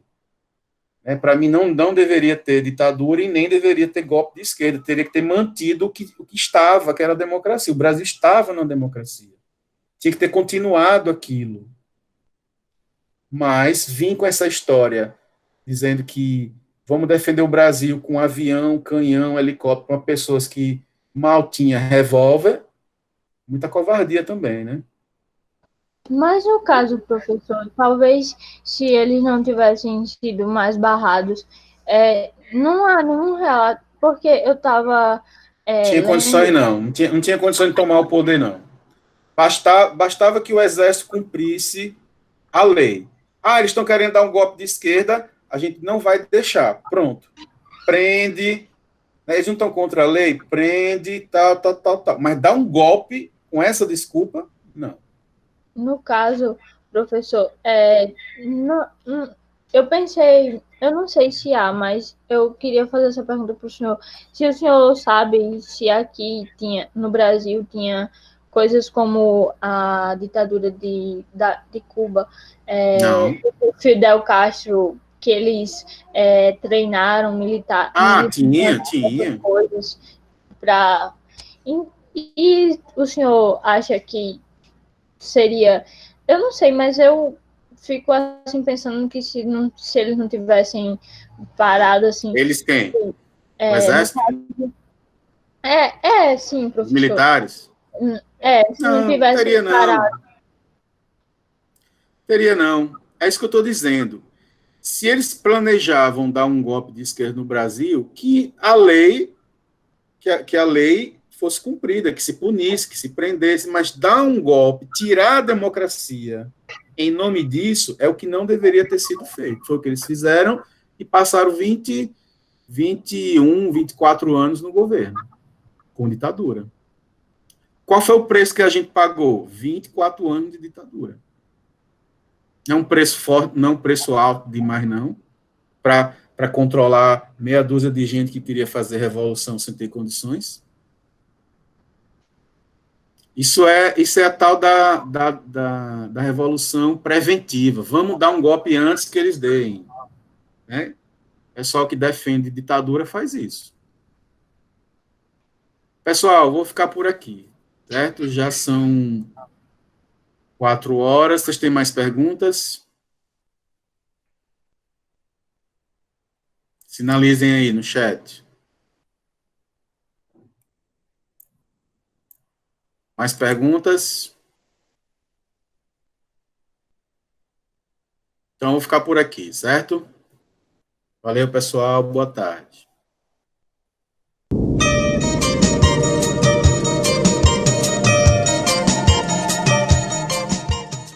Né? Para mim, não deveria ter ditadura e nem deveria ter golpe de esquerda, teria que ter mantido o que estava, que era a democracia. O Brasil estava na democracia. Tinha que ter continuado aquilo. Mas vim com essa história dizendo que vamos defender o Brasil com avião, canhão, helicóptero, com pessoas que mal tinham revólver, muita covardia também, né? Mas no caso, professor, talvez se eles não tivessem sido mais barrados, não há nenhum relato, porque eu estava Tinha condições lendo. não tinha condições de tomar o poder não. Bastava que o exército cumprisse a lei. Ah, eles estão querendo dar um golpe de esquerda, a gente não vai deixar. Pronto. Prende, né, eles não estão contra a lei, prende, tal. Mas dar um golpe com essa desculpa, não. No caso, professor, eu pensei, eu não sei se há, mas eu queria fazer essa pergunta para o senhor. Se o senhor sabe se aqui tinha, no Brasil, tinha coisas como a ditadura de Cuba, Não. o Fidel Castro, que eles treinaram Ah, militares, essas tinha. coisas para. E o senhor acha que seria. Eu não sei, mas eu fico assim pensando que se eles não tivessem parado assim. Eles quem? O No exército? caso, sim, Os professor. militares? Se não Não, tivessem teria parado. não. Teria não. É isso que eu estou dizendo. Se eles planejavam dar um golpe de esquerda no Brasil, que a lei fosse cumprida, que se punisse, que se prendesse, mas dar um golpe, tirar a democracia em nome disso, é o que não deveria ter sido feito. Foi o que eles fizeram e passaram 21, 24 anos no governo, com ditadura. Qual foi o preço que a gente pagou? 24 anos de ditadura. Não é um preço forte, não é um preço alto demais, não, para controlar meia dúzia de gente que queria fazer revolução sem ter condições. Isso é a tal da revolução preventiva. Vamos dar um golpe antes que eles deem. Né? O pessoal que defende ditadura faz isso. Pessoal, vou ficar por aqui. Certo? Já são 4 horas. Vocês têm mais perguntas? Sinalizem aí no chat. Mais perguntas? Então, vou ficar por aqui, certo? Valeu, pessoal. Boa tarde.